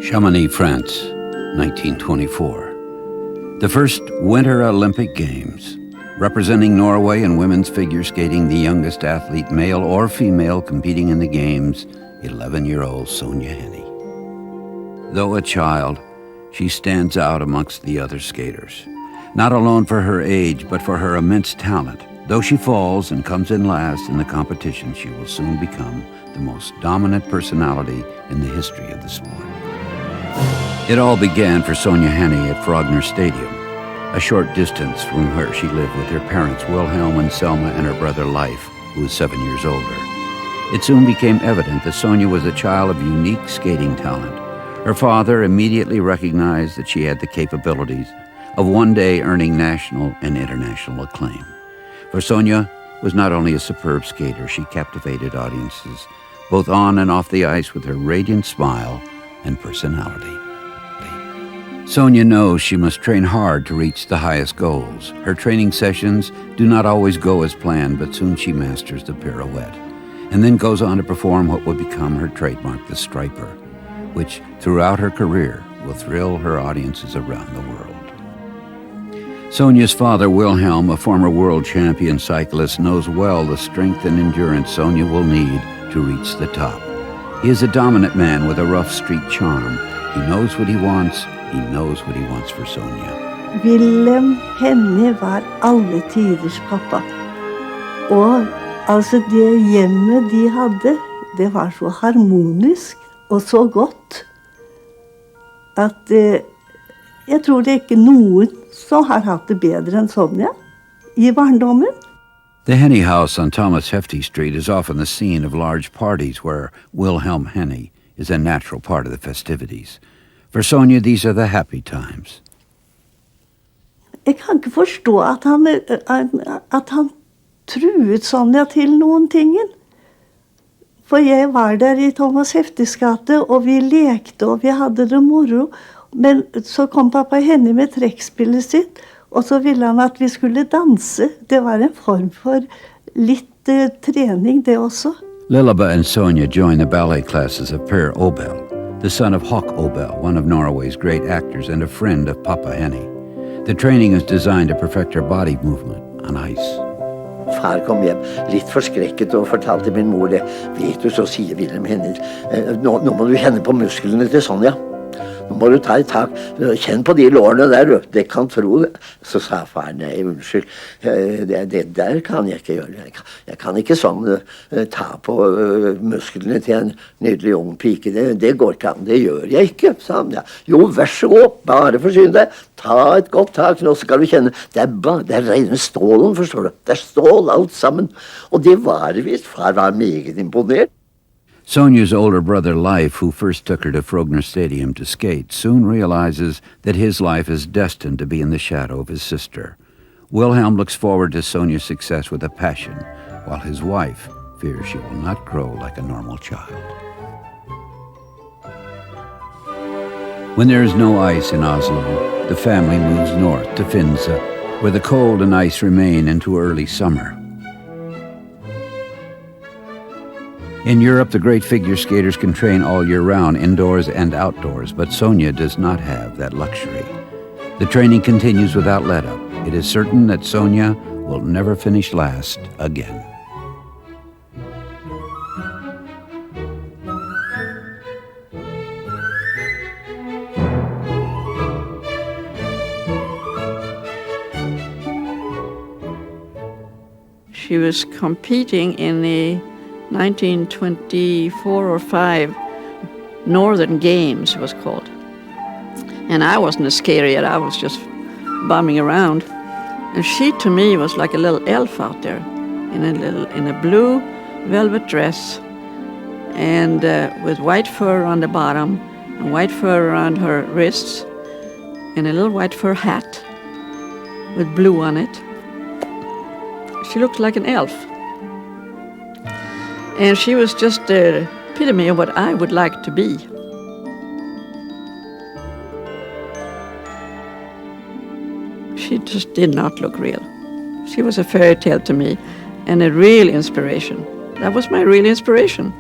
Chamonix, France, 1924. The first Winter Olympic Games. Representing Norway in women's figure skating, the youngest athlete, male or female, competing in the Games, 11-year-old Sonja Henie. Though a child, she stands out amongst the other skaters. Not alone for her age, but for her immense talent. Though she falls and comes in last in the competition, she will soon become the most dominant personality in the history of the sport. It all began for Sonja Henie at Frogner Stadium, a short distance from where she lived with her parents, Wilhelm and Selma, and her brother Leif, who was 7 years older. It soon became evident that Sonja was a child of unique skating talent. Her father immediately recognized that she had the capabilities of one day earning national and international acclaim. For Sonja was not only a superb skater, she captivated audiences, both on and off the ice, with her radiant smile and personality. Sonja knows she must train hard to reach the highest goals. Her training sessions do not always go as planned, but soon she masters the pirouette, and then goes on to perform what would become her trademark, the striper, which throughout her career will thrill her audiences around the world. Sonja's father, Wilhelm, a former world champion cyclist, knows well the strength and endurance Sonja will need to reach the top. He is a dominant man with a rough street charm. He knows what he wants. He knows what he wants for Sonja. Wilhelm Henie var alle tiders pappa. Og altså det hjemmet de hadde, det var så harmonisk og så godt at jeg tror det ikke noen som har hatt det bedre enn Sonja i barndommen. The Henie house on Thomas Hefty Street is often the scene of large parties where Wilhelm Henie is a natural part of the festivities. For Sonja, these are the happy times. Jeg kan ikke forstå at han truet Sonja til noen tingen. For jeg var der i Thomas Heftys gate, og vi lekte, og vi hadde det moro. Men så kom pappa Henie med trekkspillet sitt, og så ville han at vi skulle danse. Det var en form for litt trening, det også. Lilleba and Sonja join the ballet classes of Per Obel, the son of Hawk Obel, one of Norway's great actors and a friend of Papa Henie. The training is designed to perfect her body movement on ice. Far kom hjem litt forskrekket og fortalte min mor det. Vet du, så sier Wilhelm Henie, nå må du kjenne på musklene til Sonja. Nå må du ta et tak, kjenn på de lårene der, det kan tro det. Så sa far, nei, unnskyld, det der kan jeg ikke gjøre. Jeg kan ikke sånn ta på musklene til en nydelig ung pike, det går ikke an, det gjør jeg ikke, sa han. Ja. Jo, vær så god, bare forsyn deg, ta et godt tak, nå skal du kjenne. Det er rene stålen, forstår du. Det er stål alt sammen. Og det var visst, far var meget imponert. Sonja's older brother Leif, who first took her to Frogner Stadium to skate, soon realizes that his life is destined to be in the shadow of his sister. Wilhelm looks forward to Sonja's success with a passion, while his wife fears she will not grow like a normal child. When there is no ice in Oslo, the family moves north to Finse, where the cold and ice remain into early summer. In Europe, the great figure skaters can train all year round, indoors and outdoors, but Sonja does not have that luxury. The training continues without let-up. It is certain that Sonja will never finish last again. She was competing in the 1924 or 5 Northern Games, it was called. And I wasn't a skater yet, I was just bumming around. And she, to me, was like a little elf out there in a blue velvet dress and with white fur on the bottom and white fur around her wrists and a little white fur hat with blue on it. She looked like an elf. And she was just the epitome of what I would like to be. She just did not look real. She was a fairy tale to me and a real inspiration. That was my real inspiration.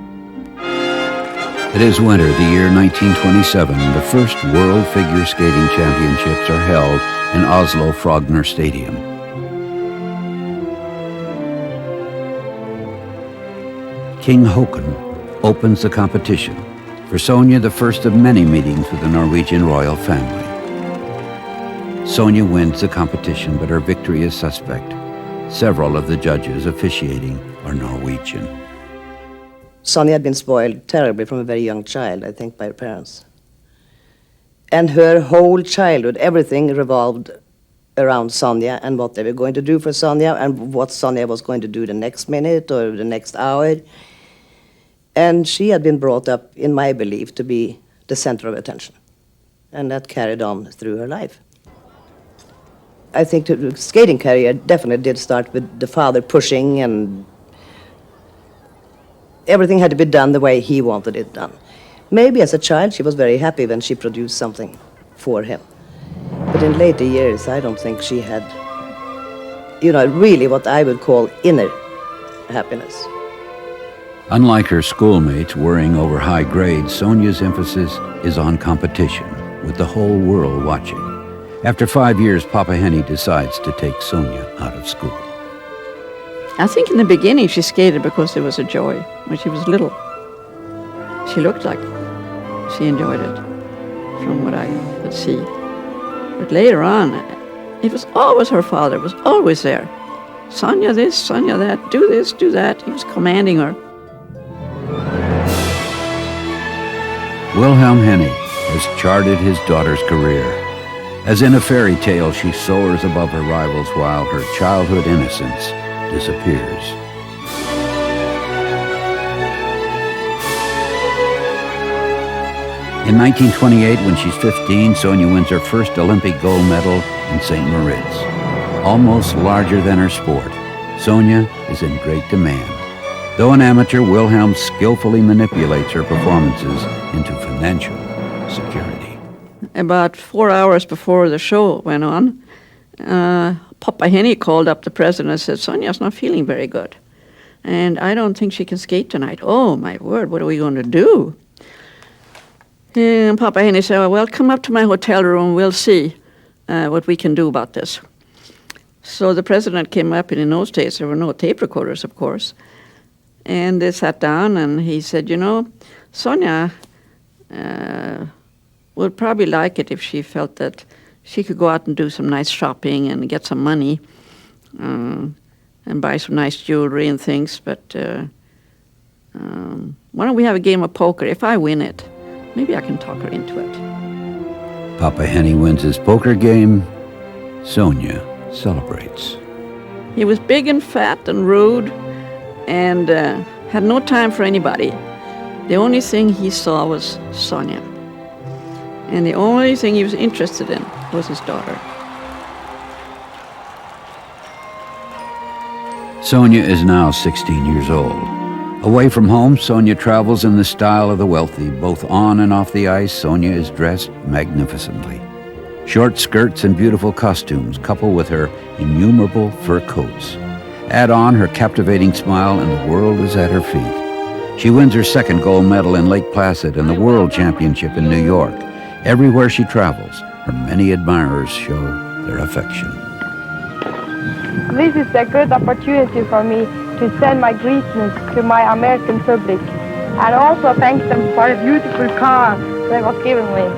It is winter, the year 1927. The first World Figure Skating Championships are held in Oslo Frogner Stadium. King Haakon opens the competition. For Sonja, the first of many meetings with the Norwegian royal family. Sonja wins the competition, but her victory is suspect. Several of the judges officiating are Norwegian. Sonja had been spoiled terribly from a very young child, I think, by her parents. And her whole childhood, everything revolved around Sonja and what they were going to do for Sonja and what Sonja was going to do the next minute or the next hour. And she had been brought up, in my belief, to be the center of attention. And that carried on through her life. I think the skating career definitely did start with the father pushing, and everything had to be done the way he wanted it done. Maybe as a child she was very happy when she produced something for him. But in later years I don't think she had, really what I would call inner happiness. Unlike her schoolmates worrying over high grades, Sonja's emphasis is on competition, with the whole world watching. After 5 years, Papa Henie decides to take Sonja out of school. I think in the beginning she skated because it was a joy when she was little. She looked like she enjoyed it, from what I could see. But later on, it was always her father, was always there. Sonja this, Sonja that, do this, do that. He was commanding her. Wilhelm Henie has charted his daughter's career. As in a fairy tale, she soars above her rivals while her childhood innocence disappears. In 1928, when she's 15, Sonja wins her first Olympic gold medal in St. Moritz. Almost larger than her sport, Sonja is in great demand. Though an amateur, Wilhelm skillfully manipulates her performances into financial security. About 4 hours before the show went on, Papa Henie called up the president and said, Sonja's not feeling very good. And I don't think she can skate tonight. Oh, my word, what are we going to do? And Papa Henie said, well, come up to my hotel room. We'll see what we can do about this. So the president came up, and in those days there were no tape recorders, of course. And they sat down, and he said, Sonja would probably like it if she felt that she could go out and do some nice shopping and get some money and buy some nice jewelry and things. But why don't we have a game of poker? If I win it, maybe I can talk her into it. Papa Henie wins his poker game. Sonja celebrates. He was big and fat and rude and had no time for anybody. The only thing he saw was Sonja. And the only thing he was interested in was his daughter. Sonja is now 16 years old. Away from home, Sonja travels in the style of the wealthy. Both on and off the ice, Sonja is dressed magnificently. Short skirts and beautiful costumes couple with her innumerable fur coats. Add on her captivating smile and the world is at her feet. She wins her second gold medal in Lake Placid and the World Championship in New York. Everywhere she travels, her many admirers show their affection. This is a good opportunity for me to send my greetings to my American public and also thank them for a beautiful car they was given me.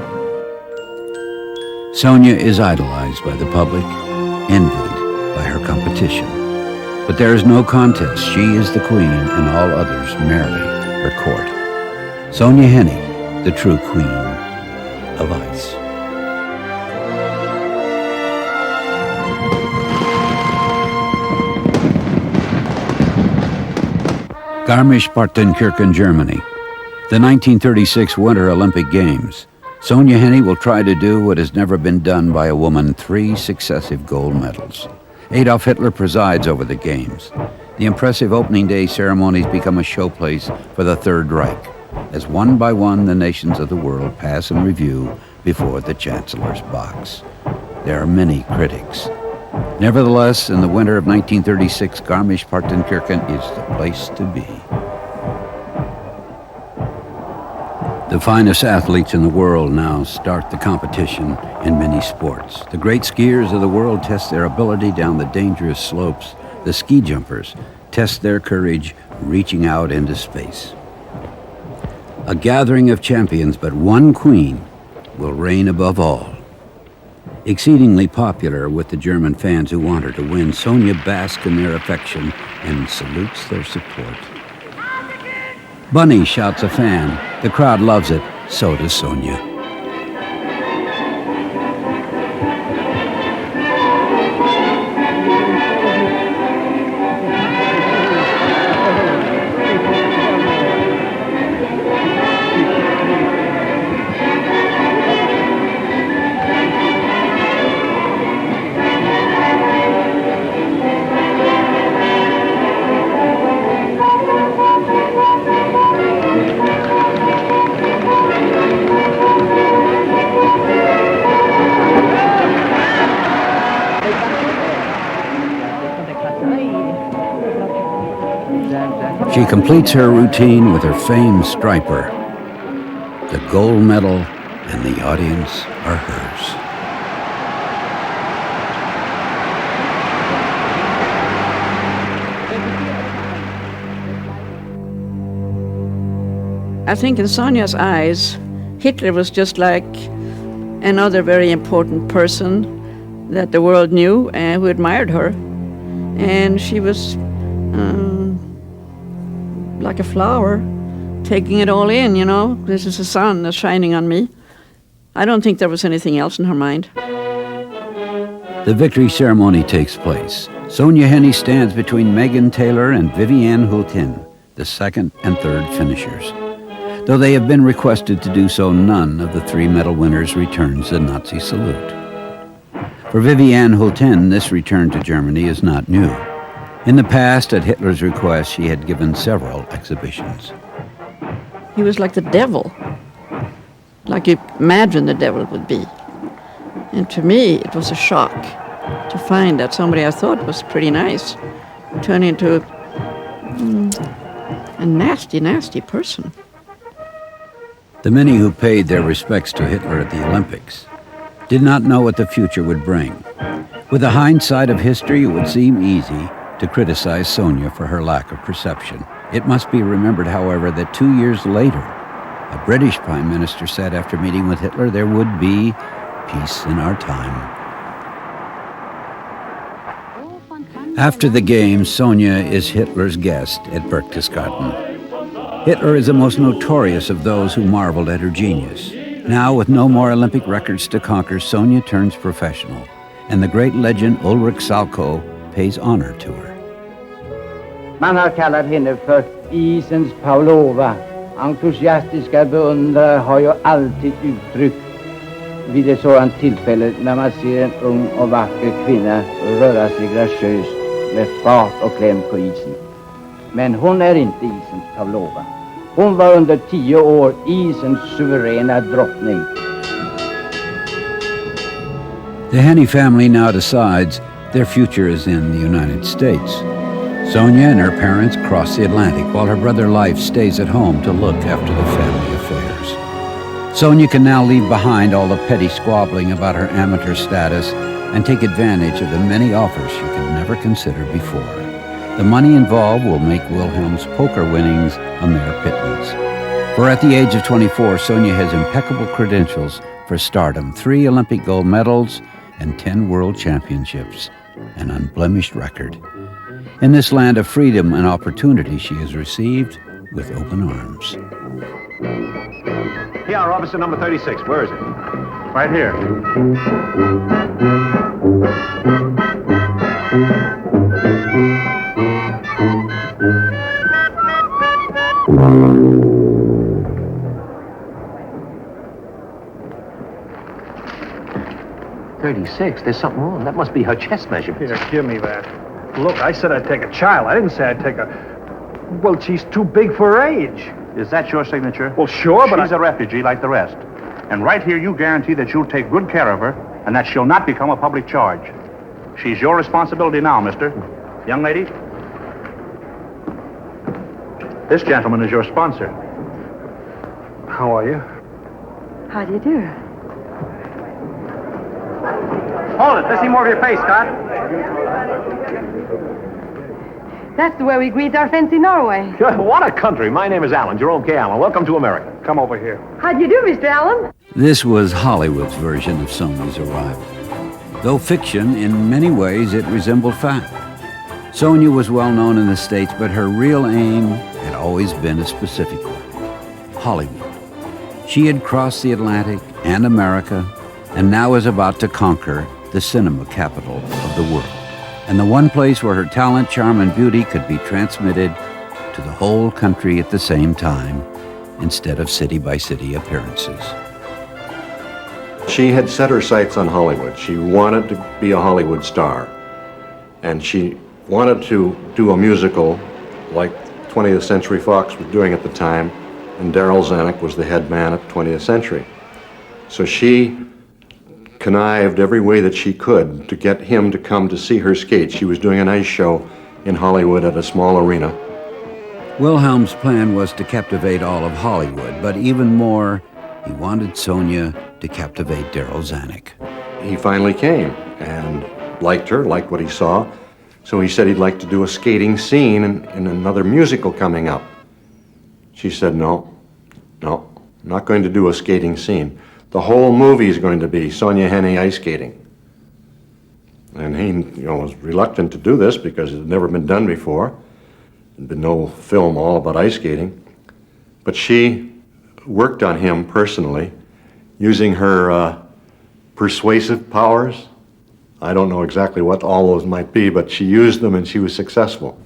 Sonja is idolized by the public, envied by her competition. But there is no contest. She is the queen and all others merely her court. Sonja Henie, the true queen of ice. Garmisch-Partenkirchen, Germany. The 1936 Winter Olympic Games. Sonja Henie will try to do what has never been done by a woman: 3 successive gold medals. Adolf Hitler presides over the Games. The impressive opening day ceremonies become a showplace for the Third Reich, as one by one the nations of the world pass in review before the Chancellor's box. There are many critics. Nevertheless, in the winter of 1936, Garmisch-Partenkirchen is the place to be. The finest athletes in the world now start the competition in many sports. The great skiers of the world test their ability down the dangerous slopes. The ski jumpers test their courage reaching out into space. A gathering of champions, but one queen will reign above all. Exceedingly popular with the German fans who want her to win, Sonja basks in their affection and salutes their support. Bunny shouts a fan. The crowd loves it, so does Sonja. She completes her routine with her famed striper. The gold medal and the audience are hers. I think in Sonja's eyes, Hitler was just like another very important person that the world knew and who admired her. And she was like a flower, taking it all in, you know. This is the sun that's shining on me. I don't think there was anything else in her mind. The victory ceremony takes place. Sonja Henie stands between Megan Taylor and Vivienne Hultin, the second and third finishers. Though they have been requested to do so, none of the three medal winners returns the Nazi salute. For Vivienne Hultin, this return to Germany is not new. In the past, at Hitler's request, she had given several exhibitions. He was like the devil, like you imagine the devil would be. And to me, it was a shock to find that somebody I thought was pretty nice turned into a nasty, nasty person. The many who paid their respects to Hitler at the Olympics did not know what the future would bring. With the hindsight of history, it would seem easy to criticize Sonja for her lack of perception. It must be remembered, however, that 2 years later, a British Prime Minister said after meeting with Hitler, there would be peace in our time. After the Games, Sonja is Hitler's guest at Berchtesgaden. Hitler is the most notorious of those who marveled at her genius. Now, with no more Olympic records to conquer, Sonja turns professional, and the great legend Ulrich Salchow pays honor to her. Man har kallat henne för isens Pavlova. Entusiastiska beundrare har ju alltid uttryckt vid ett sådant tillfälle när man ser en ung och vacker kvinna röra sig graciöst med fart och kläm på isen. Men hon är inte isens Pavlova. Hon var under 10 år isens suveräna drottning. The Henie family now decides their future is in the United States. Sonja and her parents cross the Atlantic while her brother Leif stays at home to look after the family affairs. Sonja can now leave behind all the petty squabbling about her amateur status and take advantage of the many offers she could never consider before. The money involved will make Wilhelm's poker winnings a mere pittance. For at the age of 24, Sonja has impeccable credentials for stardom, 3 Olympic gold medals and 10 world championships, an unblemished record. In this land of freedom and opportunity, she is received with open arms. PR officer number 36, where is it? Right here. There's something wrong. That must be her chest measurement. Here, give me that. Look, I said I'd take a child. I didn't say I'd take a... Well, she's too big for her age. Is that your signature? Well, sure, but she's a refugee like the rest. And right here you guarantee that you'll take good care of her and that she'll not become a public charge. She's your responsibility now, mister. Young lady, this gentleman is your sponsor. How are you? How do you do? Hold it. Let's see more of your face, Scott. That's the way we greet our friends in Norway. What a country. My name is Alan, Jerome K. Allen. Welcome to America. Come over here. How do you do, Mr. Allen? This was Hollywood's version of Sonja's arrival. Though fiction, in many ways it resembled fact. Sonja was well known in the States, but her real aim had always been a specific one: Hollywood. She had crossed the Atlantic and America, and now was about to conquer the cinema capital of the world, and the one place where her talent, charm, and beauty could be transmitted to the whole country at the same time, instead of city-by-city appearances. She had set her sights on Hollywood. She wanted to be a Hollywood star, and she wanted to do a musical like 20th Century Fox was doing at the time, and Darryl Zanuck was the head man at 20th Century. So she connived every way that she could to get him to come to see her skate. She was doing an ice show in Hollywood at a small arena. Wilhelm's plan was to captivate all of Hollywood, but even more, he wanted Sonja to captivate Darryl Zanuck. He finally came and liked her, liked what he saw, so he said he'd like to do a skating scene in another musical coming up. She said, no, I'm not going to do a skating scene. The whole movie is going to be Sonja Henie ice skating. And he was reluctant to do this because it had never been done before. There'd been no film all about ice skating. But she worked on him personally, using her persuasive powers. I don't know exactly what all those might be, but she used them and she was successful.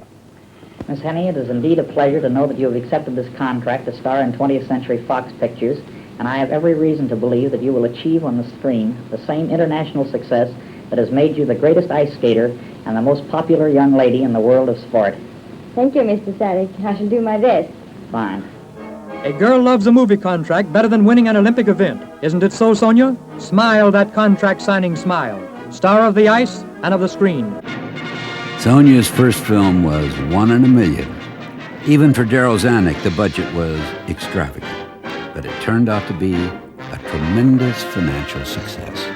Miss Henie, it is indeed a pleasure to know that you have accepted this contract to star in 20th Century Fox pictures, and I have every reason to believe that you will achieve on the screen the same international success that has made you the greatest ice skater and the most popular young lady in the world of sport. Thank you, Mr. Zanuck. I shall do my best. Fine. A girl loves a movie contract better than winning an Olympic event. Isn't it so, Sonja? Smile that contract signing smile. Star of the ice and of the screen. Sonja's first film was one in a million. Even for Darryl Zanuck, the budget was extravagant, but it turned out to be a tremendous financial success.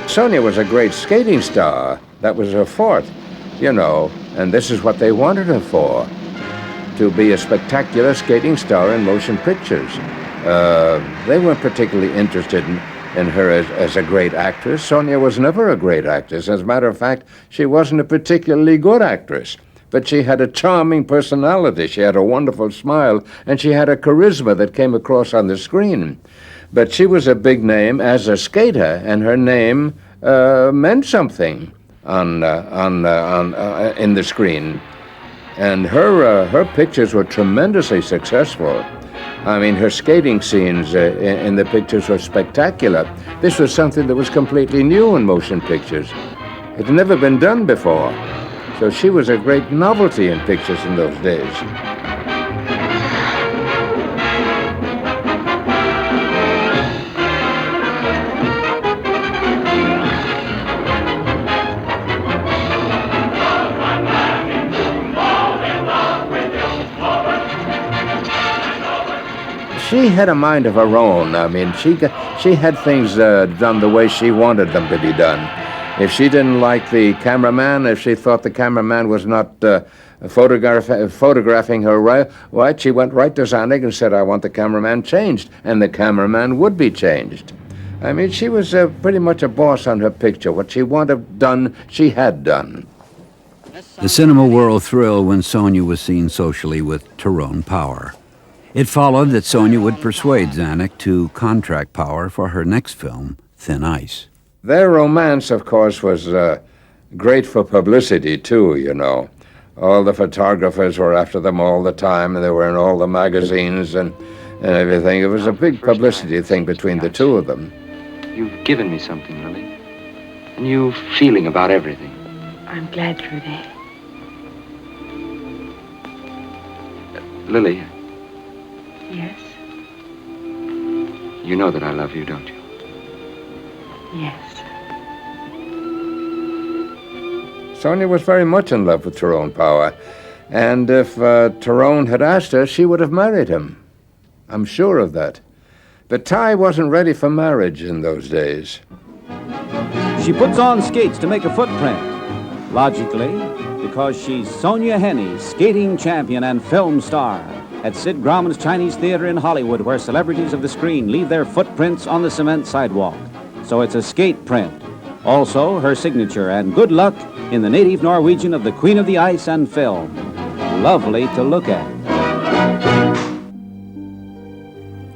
Sonja was a great skating star. That was her forte, and this is what they wanted her for, to be a spectacular skating star in motion pictures. They weren't particularly interested in her as a great actress. Sonja was never a great actress. As a matter of fact, she wasn't a particularly good actress. But she had a charming personality. She had a wonderful smile, and she had a charisma that came across on the screen. But she was a big name as a skater, and her name meant something in the screen. And her pictures were tremendously successful. I mean, her skating scenes in the pictures were spectacular. This was something that was completely new in motion pictures. It had never been done before. So she was a great novelty in pictures in those days. She had a mind of her own. I mean, she had things done the way she wanted them to be done. If she didn't like the cameraman, if she thought the cameraman was not photographing her right, she went right to Zanuck and said, I want the cameraman changed, and the cameraman would be changed. I mean, she was pretty much a boss on her picture. What she wanted done, she had done. The cinema world thrilled when Sonja was seen socially with Tyrone Power. It followed that Sonja would persuade Zanuck to contract Power for her next film, Thin Ice. Their romance, of course, was great for publicity, too, All the photographers were after them all the time, and they were in all the magazines and everything. It was a big publicity thing between the two of them. You've given me something, Lily. A new feeling about everything. I'm glad, Trudy. Lily. Yes? You know that I love you, don't you? Yes. Sonja was very much in love with Tyrone Power. And if Tyrone had asked her, she would have married him. I'm sure of that. But Ty wasn't ready for marriage in those days. She puts on skates to make a footprint. Logically, because she's Sonja Henie, skating champion and film star, at Sid Grauman's Chinese Theater in Hollywood, where celebrities of the screen leave their footprints on the cement sidewalk. So it's a skate print. Also, her signature, and good luck in the native Norwegian of the Queen of the Ice and film. Lovely to look at.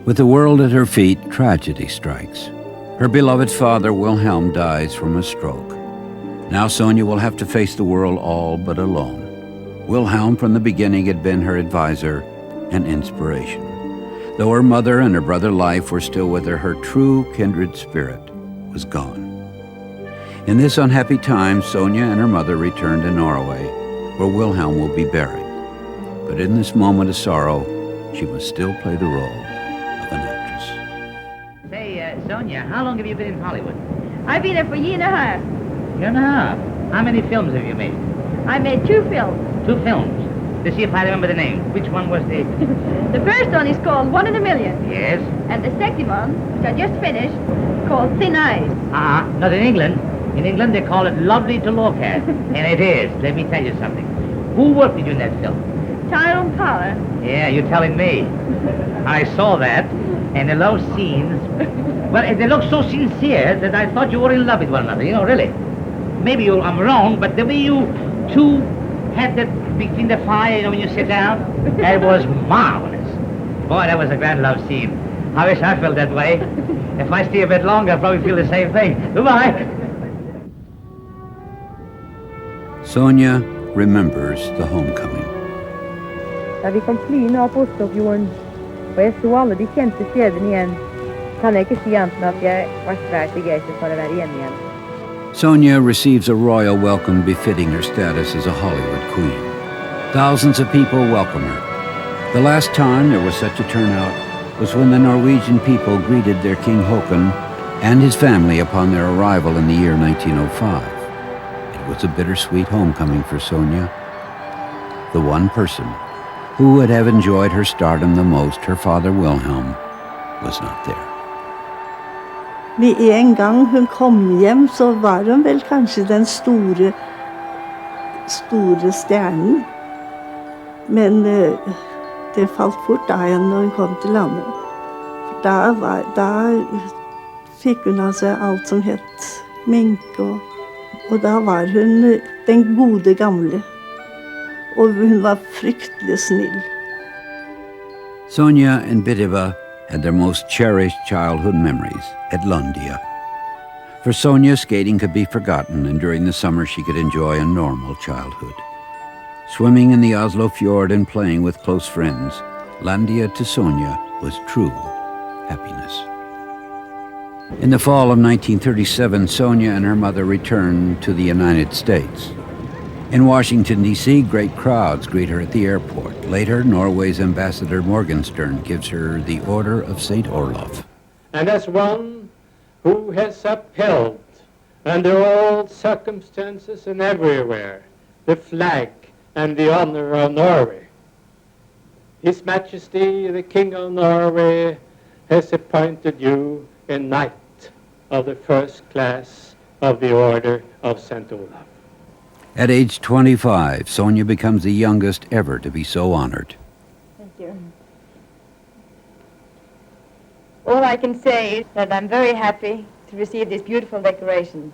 With the world at her feet, tragedy strikes. Her beloved father, Wilhelm, dies from a stroke. Now Sonja will have to face the world all but alone. Wilhelm, from the beginning, had been her advisor and inspiration. Though her mother and her brother Leif were still with her, her true kindred spirit was gone. In this unhappy time, Sonja and her mother return to Norway, where Wilhelm will be buried. But in this moment of sorrow, she must still play the role of an actress. Say, Sonja, how long have you been in Hollywood? I've been here for a year and a half. Year and a half. How many films have you made? I made 2 films. 2 films. To see if I remember the name. Which one was the... The first one is called 1 in a Million. Yes? And the second one, which I just finished, called Thin Ice. Not in England. In England, they call it lovely to look at. And it is. Let me tell you something. Who worked with you in that film? Tyrone Power. Yeah, you're telling me. I saw that, and the love scenes, well, they look so sincere that I thought you were in love with one another, you know, really. Maybe I'm wrong, but the way you two had that between the fire, you know, when you sit down, that was marvelous. Boy, that was a grand love scene. I wish I felt that way. If I stay a bit longer, I'll probably feel the same thing. Goodbye. Sonja remembers the homecoming. Da vi kom flyende av postofjorden, og jeg så alle de kjente stedene igjen, kan jeg ikke si annet enn at jeg var svært begeistret for å være hjemme igjen. Sonja receives a royal welcome befitting her status as a Hollywood queen. Thousands of people welcome her. The last time there was such a turnout was when the Norwegian people greeted their King Haakon and his family upon their arrival in the year 1905. It was a bittersweet homecoming for Sonja. The one person who would have enjoyed her stardom the most, her father Wilhelm, was not there. Med en gang hun kom hjem, så var hun vel kanskje den store stjernen. Men det falt fort av henne når hun kom til landet. Da fikk hun av seg alt som het mink, og da var hun den gode gamle. Og hun var fryktelig snill. Sonja and Biteva had their most cherished childhood memories at Lundia. For Sonja, skating could be forgotten, and during the summer she could enjoy a normal childhood. Swimming in the Oslo fjord and playing with close friends, Landia to Sonja was true happiness. In the fall of 1937, Sonja and her mother returned to the United States. In Washington, D.C., great crowds greet her at the airport. Later, Norway's ambassador Morgenstern gives her the Order of St. Olaf. And as one who has upheld, under all circumstances and everywhere, the flag and the honor of Norway, His Majesty the King of Norway has appointed you a Knight of the First Class of the Order of St. Olaf. At age 25, Sonja becomes the youngest ever to be so honored. Thank you. All I can say is that I'm very happy to receive this beautiful decoration.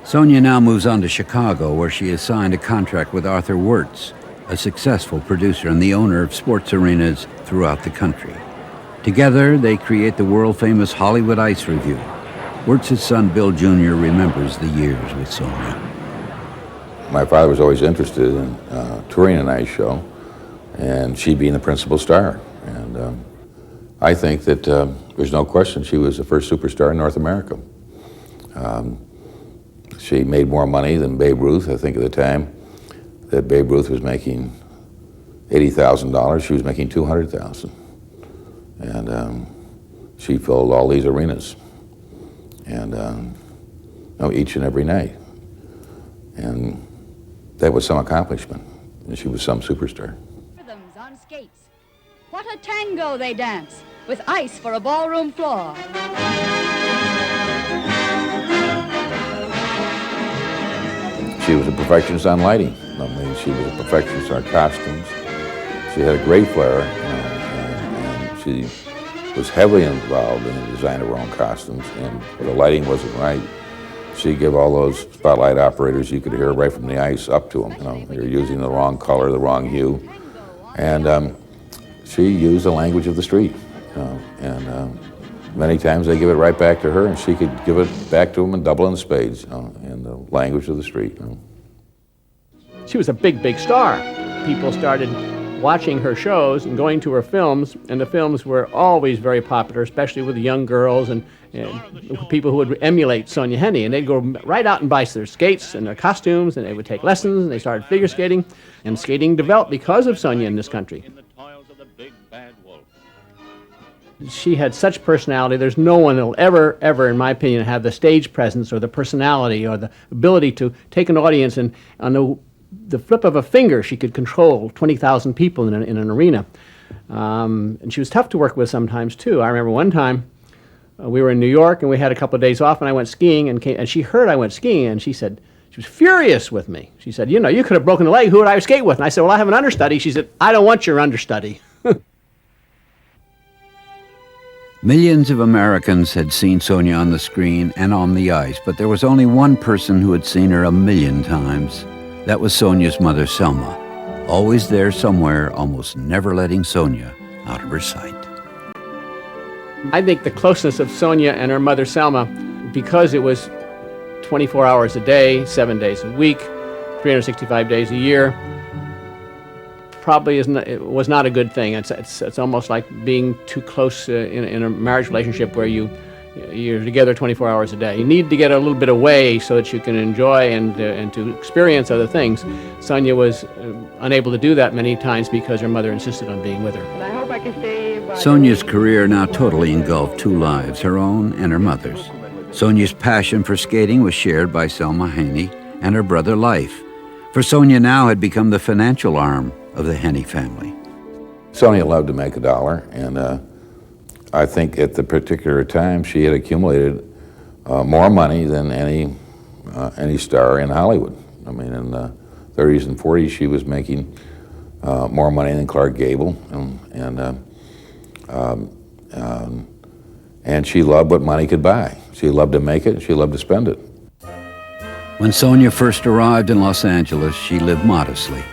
Sonja now moves on to Chicago, where she has signed a contract with Arthur Wirtz, a successful producer and the owner of sports arenas throughout the country. Together, they create the world-famous Hollywood Ice Review. Wirtz's son, Bill Jr., remembers the years with Sonja. My father was always interested in touring an ice show, and she being the principal star. And I think that there's no question she was the first superstar in North America. She made more money than Babe Ruth. I think at the time that Babe Ruth was making $80,000, she was making $200,000. And she filled all these arenas, and each and every night. And that was some accomplishment. and she was some superstar. Rhythms on skates. What a tango they dance, with ice for a ballroom floor. She was a perfectionist on lighting. I mean, she was a perfectionist on costumes. She had a great flair, and she was heavily involved in the design of her own costumes, and the lighting wasn't right. She'd give all those spotlight operators, you could hear right from the ice up to them, you know, you're using the wrong color, the wrong hue. And she used the language of the street, you know, and many times they give it right back to her, and she could give it back to them and double in spades, you know, in the language of the street. You know. She was a big, big star. People started watching her shows and going to her films, and the films were always very popular, especially with the young girls and people who would emulate Sonja Henie, and they'd go right out and buy their skates and their costumes, and they would take lessons, and they started figure skating, and skating developed because of Sonja in this country. She had such personality. There's no one that will ever, in my opinion, have the stage presence or the personality or the ability to take an audience and on the flip of a finger, she could control 20,000 people in an arena. And she was tough to work with sometimes, too. I remember one time we were in New York, and we had a couple of days off, and I went skiing, and she heard I went skiing, and she said, she was furious with me. She said, you know, you could have broken a leg. Who would I skate with? And I said, well, I have an understudy. She said, I don't want your understudy. Millions of Americans had seen Sonja on the screen and on the ice, but there was only one person who had seen her 1,000,000 times. That was Sonja's mother, Selma, always there somewhere, almost never letting Sonja out of her sight. I think the closeness of Sonja and her mother, Selma, because it was 24 hours a day, 7 days a week, 365 days a year, probably was not a good thing. It's almost like being too close in a marriage relationship where you're together 24 hours a day. You need to get a little bit away so that you can enjoy and to experience other things. Sonja was unable to do that many times because her mother insisted on being with her. I hope I can stay. Sonja's career now totally engulfed two lives, her own and her mother's. Sonja's passion for skating was shared by Selma Henie and her brother Leif, for Sonja now had become the financial arm of the Henie family. Sonja loved to make a dollar, and I think at the particular time she had accumulated more money than any star in Hollywood. I mean, in the 30s and 40s, she was making more money than Clark Gable, and she loved what money could buy. She loved to make it, she loved to spend it. When Sonja first arrived in Los Angeles, she lived modestly.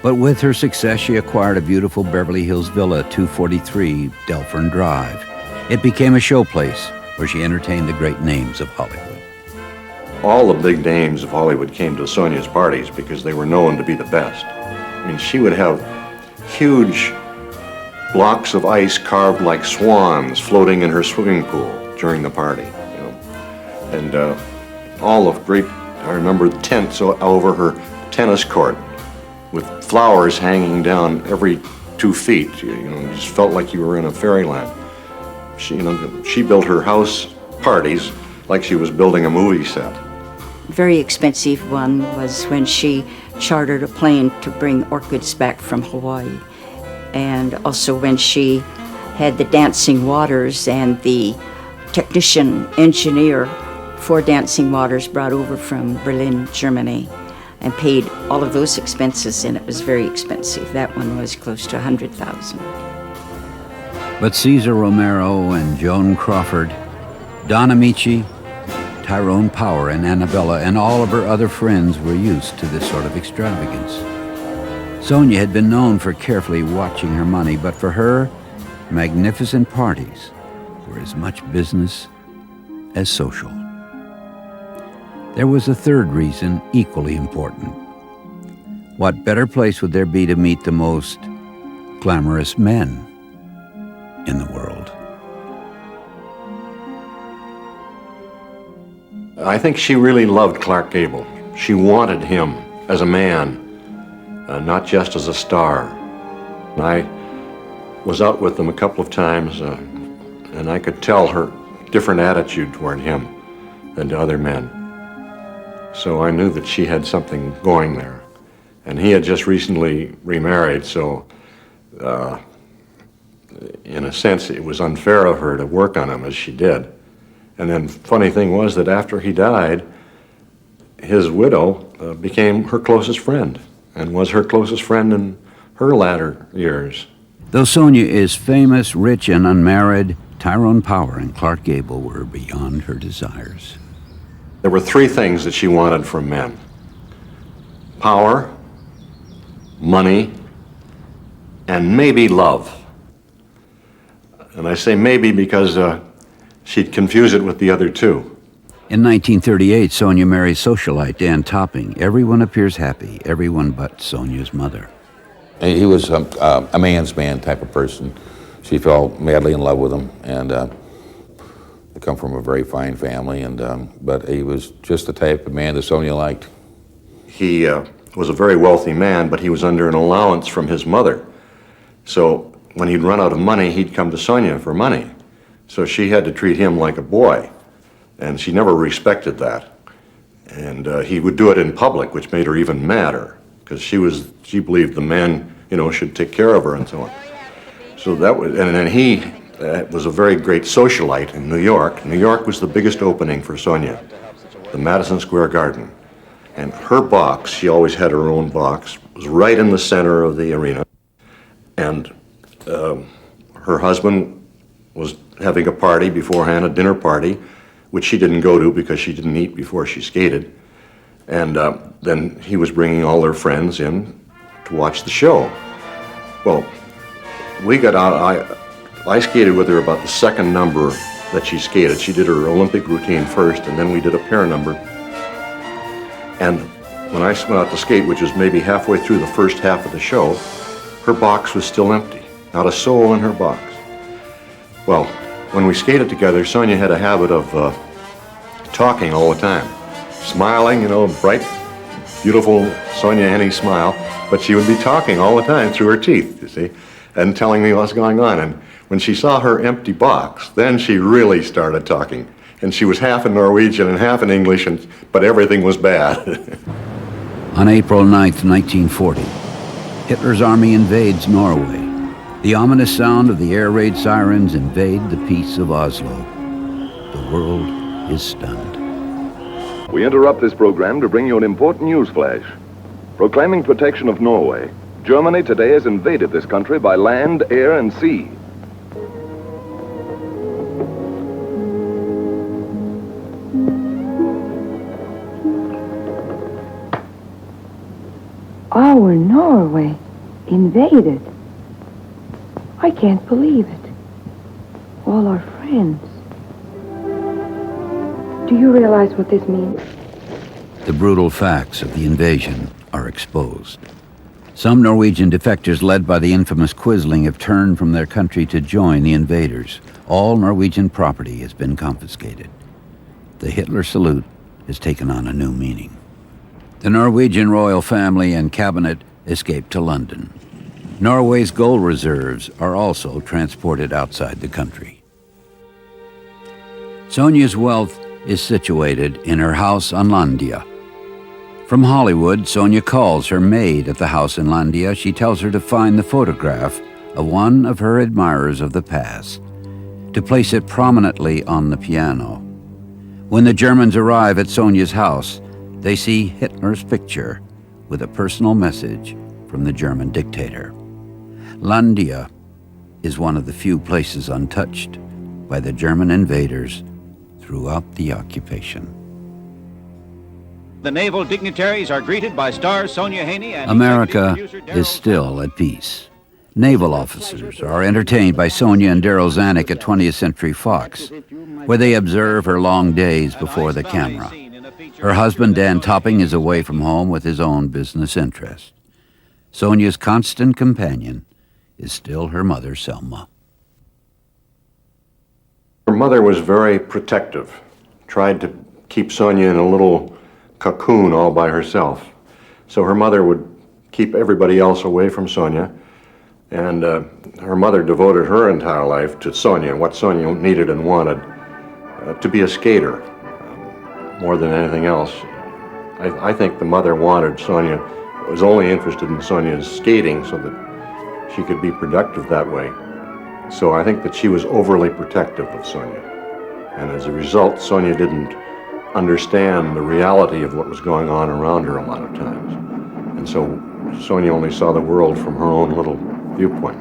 But with her success, she acquired a beautiful Beverly Hills villa at 243 Delphern Drive. It became a showplace where she entertained the great names of Hollywood. All the big names of Hollywood came to Sonja's parties because they were known to be the best. I mean, she would have huge blocks of ice carved like swans floating in her swimming pool during the party, you know. And all of great, I remember tents over her tennis court with flowers hanging down every 2 feet. You know, you just felt like you were in a fairyland. She built her house parties like she was building a movie set. Very expensive one was when she chartered a plane to bring orchids back from Hawaii. And also when she had the dancing waters and the technician engineer for dancing waters brought over from Berlin, Germany, and paid all of those expenses, and it was very expensive. That one was close to $100,000. But Cesar Romero and Joan Crawford, Don Amici, Tyrone Power, and Annabella, and all of her other friends were used to this sort of extravagance. Sonja had been known for carefully watching her money, but for her, magnificent parties were as much business as social. There was a third reason, equally important. What better place would there be to meet the most glamorous men in the world? I think she really loved Clark Gable. She wanted him as a man, not just as a star. I was out with them a couple of times, and I could tell her different attitude toward him than to other men. So I knew that she had something going there. And he had just recently remarried, so in a sense, it was unfair of her to work on him as she did. And then funny thing was that after he died, his widow became her closest friend and was her closest friend in her latter years. Though Sonja is famous, rich, and unmarried, Tyrone Power and Clark Gable were beyond her desires. There were three things that she wanted from men: power, money, and maybe love. And I say maybe because she'd confuse it with the other two. In 1938, Sonja marries socialite Dan Topping. Everyone appears happy, everyone but Sonja's mother. He was a man's man type of person. She fell madly in love with him, and they come from a very fine family, but he was just the type of man that Sonja liked. He was a very wealthy man, but he was under an allowance from his mother. So when he'd run out of money, he'd come to Sonja for money. So she had to treat him like a boy, and she never respected that. And he would do it in public, which made her even madder, because she believed the man, should take care of her and so on. So that was, and then he was a very great socialite in New York. New York was the biggest opening for Sonja, the Madison Square Garden. And her box, she always had her own box, was right in the center of the arena. And her husband was having a party beforehand, a dinner party, which she didn't go to because she didn't eat before she skated. And then he was bringing all their friends in to watch the show. Well, we got out, I skated with her about the second number that she skated. She did her Olympic routine first, and then we did a pair number. And when I went out to skate, which was maybe halfway through the first half of the show, her box was still empty, not a soul in her box. Well, when we skated together, Sonja had a habit of talking all the time, smiling, bright, beautiful Sonja Henie smile, but she would be talking all the time through her teeth, you see, and telling me what's going on. And when she saw her empty box, then she really started talking. And she was half in Norwegian and half in English, but everything was bad. On April 9th, 1940, Hitler's army invades Norway. The ominous sound of the air raid sirens invade the peace of Oslo. The world is stunned. We interrupt this program to bring you an important news flash. Proclaiming protection of Norway, Germany today has invaded this country by land, air, and sea. Our Norway invaded. I can't believe it. All our friends. Do you realize what this means? The brutal facts of the invasion are exposed. Some Norwegian defectors led by the infamous Quisling have turned from their country to join the invaders. All Norwegian property has been confiscated. The Hitler salute has taken on a new meaning. The Norwegian royal family and cabinet escaped to London. Norway's gold reserves are also transported outside the country. Sonja's wealth is situated in her house on Landia. From Hollywood, Sonja calls her maid at the house in Landia. She tells her to find the photograph of one of her admirers of the past, to place it prominently on the piano. When the Germans arrive at Sonja's house, they see Hitler's picture with a personal message from the German dictator. Landia is one of the few places untouched by the German invaders throughout the occupation. The naval dignitaries are greeted by star Sonja Henie and America is still at peace. Naval officers are entertained by Sonja and Daryl Zanuck at 20th Century Fox, where they observe her long days before the camera. Her husband, Dan Topping, is away from home with his own business interests. Sonja's constant companion is still her mother, Selma. Her mother was very protective, tried to keep Sonja in a little cocoon all by herself. So her mother would keep everybody else away from Sonja, and her mother devoted her entire life to Sonja and what Sonja needed and wanted, to be a skater more than anything else. I think the mother wanted Sonja was only interested in Sonja's skating so that she could be productive that way. So I think that she was overly protective of Sonja. And as a result, Sonja didn't understand the reality of what was going on around her a lot of times. And so Sonja only saw the world from her own little viewpoint.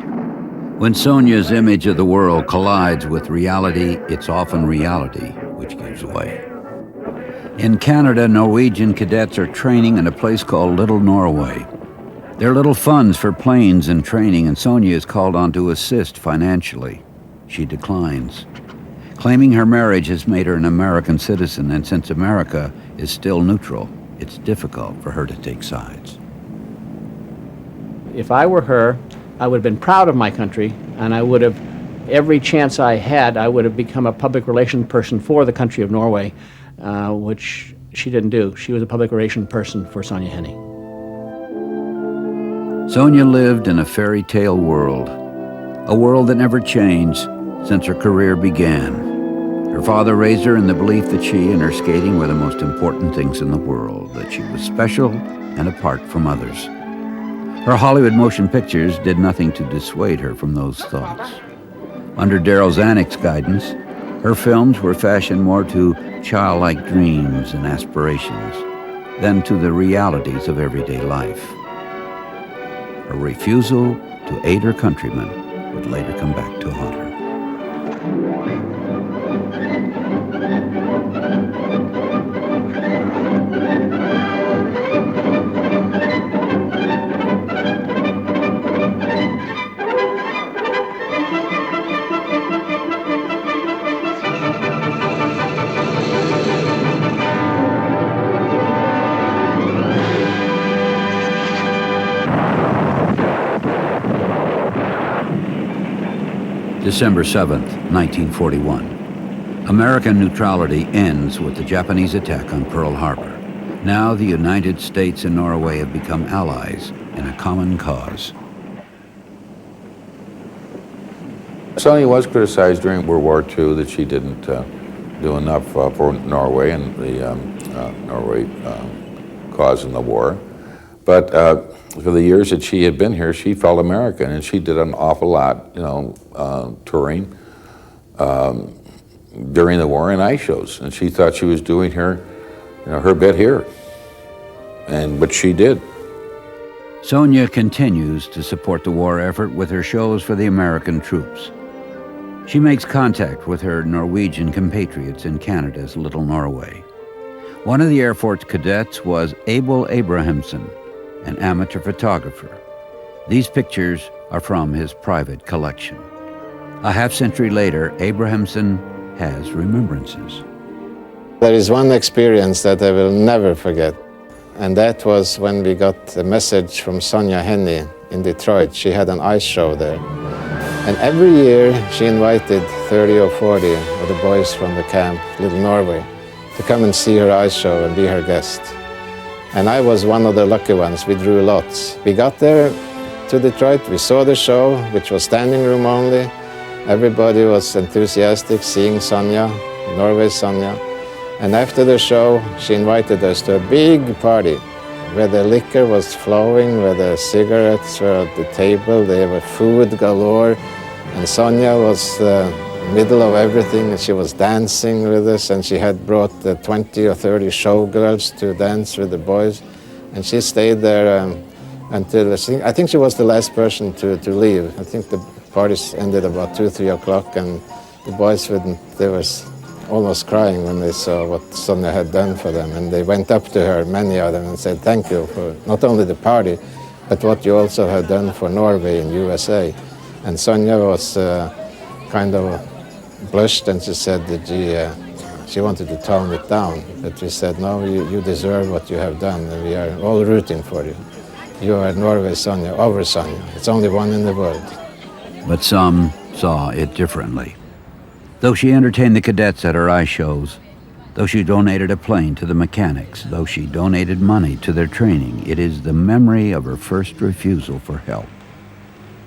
When Sonja's image of the world collides with reality, it's often reality which gives way. In Canada, Norwegian cadets are training in a place called Little Norway. There are little funds for planes and training, and Sonja is called on to assist financially. She declines, claiming her marriage has made her an American citizen, and since America is still neutral, it's difficult for her to take sides. If I were her, I would have been proud of my country, and I would have, every chance I had, I would have become a public relations person for the country of Norway, which she didn't do. She was a public relations person for Sonja Henie. Sonja lived in a fairy tale world, a world that never changed since her career began. Her father raised her in the belief that she and her skating were the most important things in the world, that she was special and apart from others. Her Hollywood motion pictures did nothing to dissuade her from those thoughts. Under Darryl Zanuck's guidance, her films were fashioned more to childlike dreams and aspirations than to the realities of everyday life. Her refusal to aid her countrymen would later come back to haunt her. December 7th, 1941. American neutrality ends with the Japanese attack on Pearl Harbor. Now the United States and Norway have become allies in a common cause. Sonja was criticized during World War II that she didn't do enough for Norway and the Norway cause in the war. But for the years that she had been here, she felt American, and she did an awful lot, touring during the war in ice shows, and she thought she was doing her bit here, but she did. Sonja continues to support the war effort with her shows for the American troops. She makes contact with her Norwegian compatriots in Canada's Little Norway. One of the Air Force cadets was Abel Abrahamson, an amateur photographer. These pictures are from his private collection. A half-century later, Abrahamson has remembrances. There is one experience that I will never forget, and that was when we got a message from Sonja Henie in Detroit. She had an ice show there. And every year she invited 30 or 40 of the boys from the camp, Little Norway, to come and see her ice show and be her guest. And I was one of the lucky ones. We drew lots. We got there to Detroit, we saw the show, which was standing room only. Everybody was enthusiastic seeing Sonja, Norway's Sonja. And after the show, she invited us to a big party where the liquor was flowing, where the cigarettes were at the table, there were food galore, and Sonja was middle of everything, and she was dancing with us, and she had brought 20 or 30 showgirls to dance with the boys, and she stayed there until, I think she was the last person to leave. I think the parties ended about 2, 3 o'clock, and the boys they were almost crying when they saw what Sonja had done for them, and they went up to her, many of them, and said thank you for not only the party, but what you also have done for Norway and USA. And Sonja was kind of blushed, and she said that she wanted to tone it down, but we said, no, you deserve what you have done, and we are all rooting for you. You are Norway's Sonja, our Sonja. It's only one in the world. But some saw it differently. Though she entertained the cadets at her ice shows, though she donated a plane to the mechanics, though she donated money to their training, it is the memory of her first refusal for help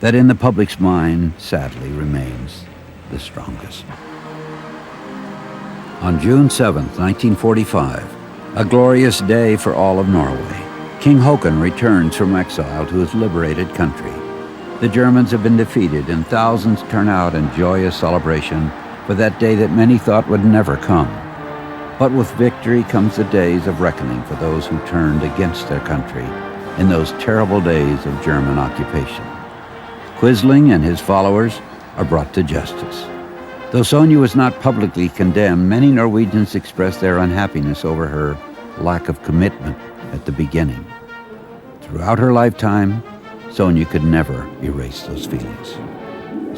that in the public's mind sadly remains the strongest. On June 7, 1945, a glorious day for all of Norway, King Håkon returns from exile to his liberated country. The Germans have been defeated, and thousands turn out in joyous celebration for that day that many thought would never come. But with victory comes the days of reckoning for those who turned against their country in those terrible days of German occupation. Quisling and his followers are brought to justice. Though Sonja was not publicly condemned, many Norwegians expressed their unhappiness over her lack of commitment at the beginning. Throughout her lifetime, Sonja could never erase those feelings.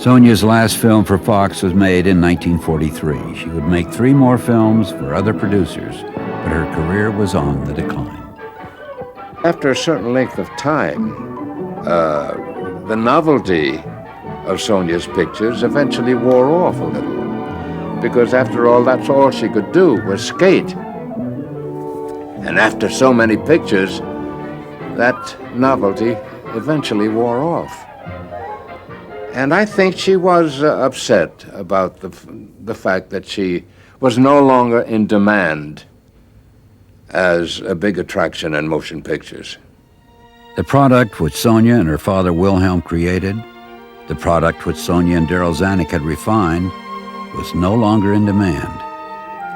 Sonja's last film for Fox was made in 1943. She would make 3 more films for other producers, but her career was on the decline. After a certain length of time, the novelty of Sonja's pictures eventually wore off a little, because after all, that's all she could do was skate. And after so many pictures, that novelty eventually wore off. And I think she was upset about the fact that she was no longer in demand as a big attraction in motion pictures. The product which Sonja and her father Wilhelm created, the product which Sonja and Darryl Zanuck had refined, was no longer in demand.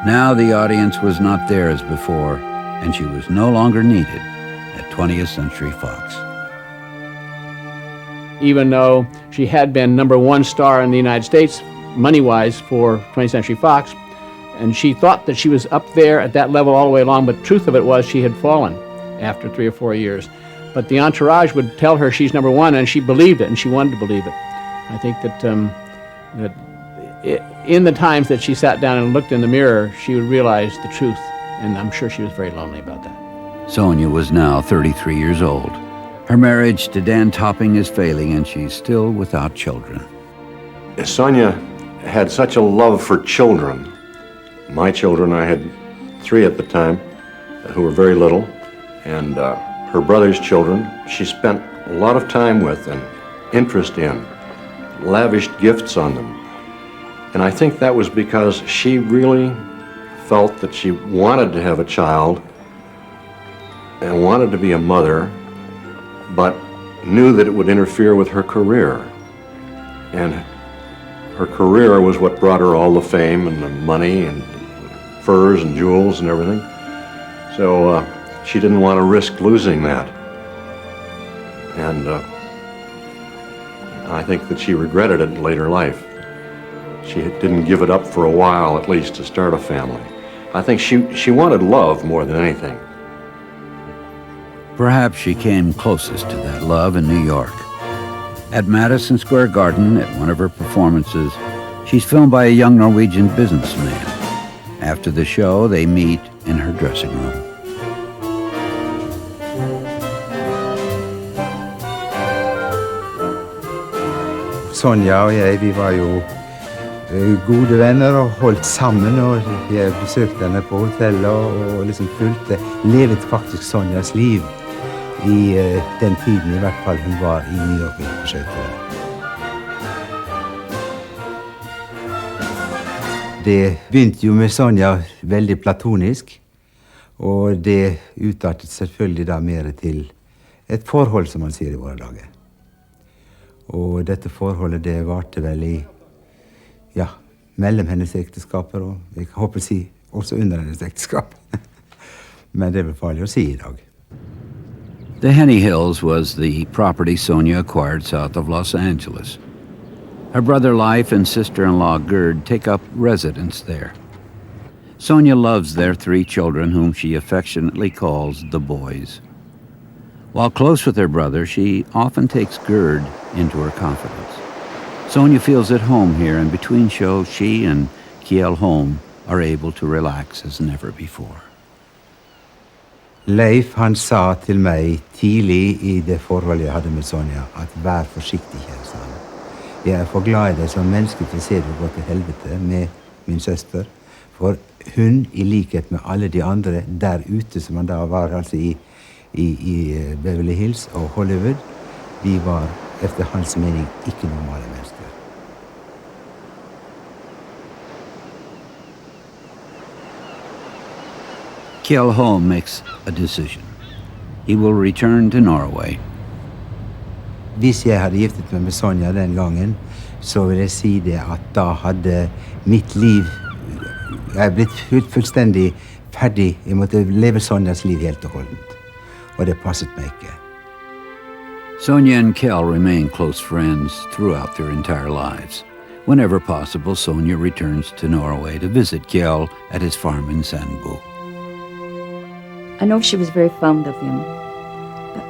Now the audience was not there as before, and she was no longer needed at 20th Century Fox. Even though she had been #1 star in the United States, money-wise, for 20th Century Fox, and she thought that she was up there at that level all the way along, but the truth of it was she had fallen after 3 or 4 years. But the entourage would tell her she's #1, and she believed it, and she wanted to believe it. I think that in the times that she sat down and looked in the mirror, she would realize the truth, and I'm sure she was very lonely about that. Sonja was now 33 years old. Her marriage to Dan Topping is failing, and she's still without children. Sonja had such a love for children. My children, I had 3 at the time who were very little, and her brother's children she spent a lot of time with and interest in, lavished gifts on them. And I think that was because she really felt that she wanted to have a child and wanted to be a mother, but knew that it would interfere with her career. And her career was what brought her all the fame and the money and furs and jewels and everything. So she didn't want to risk losing that. And I think that she regretted it in later life. She didn't give it up for a while, at least, to start a family. I think she wanted love more than anything. Perhaps she came closest to that love in New York. At Madison Square Garden, at one of her performances, she's filmed by a young Norwegian businessman. After the show, they meet in her dressing room. Sonja og jeg, vi var jo gode venner og holdt sammen, og jeg besøkte henne på hotellet og liksom levet faktisk Sonjas liv i den tiden, i hvert fall hun var i New York og besøkte henne. Det begynte jo med Sonja veldig platonisk, og det utartet selvfølgelig da mer til et forhold, som man sier i våre dager. Og dette forholdet, det varte vel i, mellom hennes ekteskaper, og jeg håper å si også under hennes ekteskap. Men det er vel farlig å si i dag. The Henie Hills was the property Sonja acquired south of Los Angeles. Her brother Leif and sister-in-law Gerd take up residence there. Sonja loves their 3 children, whom she affectionately calls the boys. While close with her brother, she often takes Gerd into her confidence. Sonja feels at home here, and between shows, she and Kjell Holm are able to relax as never before. Leif, han sa til meg tidlig i det forholdet jeg hadde med Sonja, at vær forsiktig, Kjell, sa han. Jeg er for glad i deg som menneske til å se deg gå til helvete med min søster, for hun, i likhet med alle de andre der ute, som han da var altså i Beverly Hills og Hollywood, de var efter hans mening ikke normale mennesker. Kjell Holm makes a decision. he will return to Norway. Hvis jeg hadde giftet meg med Sonja den gangen, så vil jeg si det at da hadde mitt liv jeg blitt fullstendig ferdig. Jeg måtte leve Sonjas liv helt og holdent. Og det passet meg ikke. Sonja and Kjell remain close friends throughout their entire lives. Whenever possible, Sonja returns to Norway to visit Kjell at his farm in Sandbo. I know she was very fond of him. But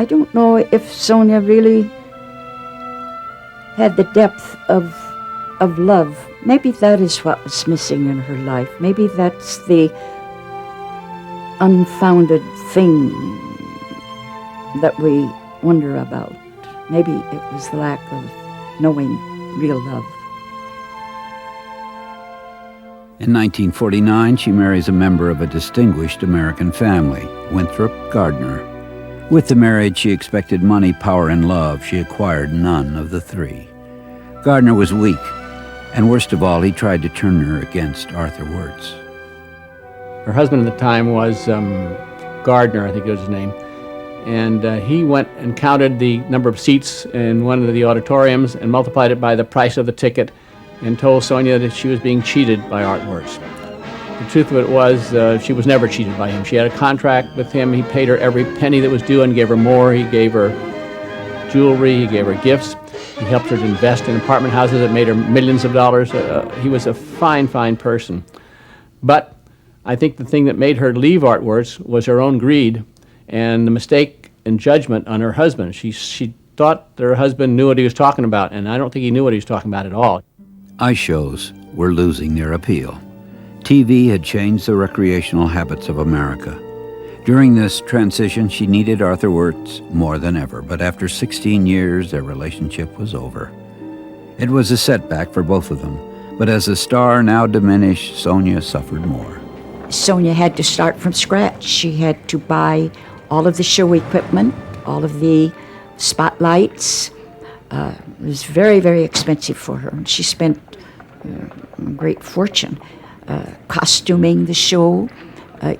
I don't know if Sonja really had the depth of love. Maybe that is what was missing in her life. Maybe that's the unfounded thing that we wonder about. Maybe it was the lack of knowing real love. In 1949, she marries a member of a distinguished American family, Winthrop Gardner. With the marriage, she expected money, power, and love. She acquired none of the three. Gardner was weak, and worst of all, he tried to turn her against Arthur Wirtz. Her husband at the time was Gardner, I think was his name. And he went and counted the number of seats in one of the auditoriums and multiplied it by the price of the ticket and told Sonja that she was being cheated by Art Wirtz. The truth of it was she was never cheated by him. She had a contract with him. He paid her every penny that was due and gave her more. He gave her jewelry. He gave her gifts. He helped her to invest in apartment houses that made her millions of dollars. He was a fine, fine person. But I think the thing that made her leave Art Wirtz was her own greed and the mistake in judgment on her husband. She thought that her husband knew what he was talking about, and I don't think he knew what he was talking about at all. Ice shows were losing their appeal. TV had changed the recreational habits of America. During this transition, she needed Arthur Wirtz more than ever, but after 16 years, their relationship was over. It was a setback for both of them, but as the star now diminished, Sonja suffered more. Sonja had to start from scratch. She had to buy all of the show equipment, all of the spotlights. It was very, very expensive for her. And she spent a great fortune costuming the show,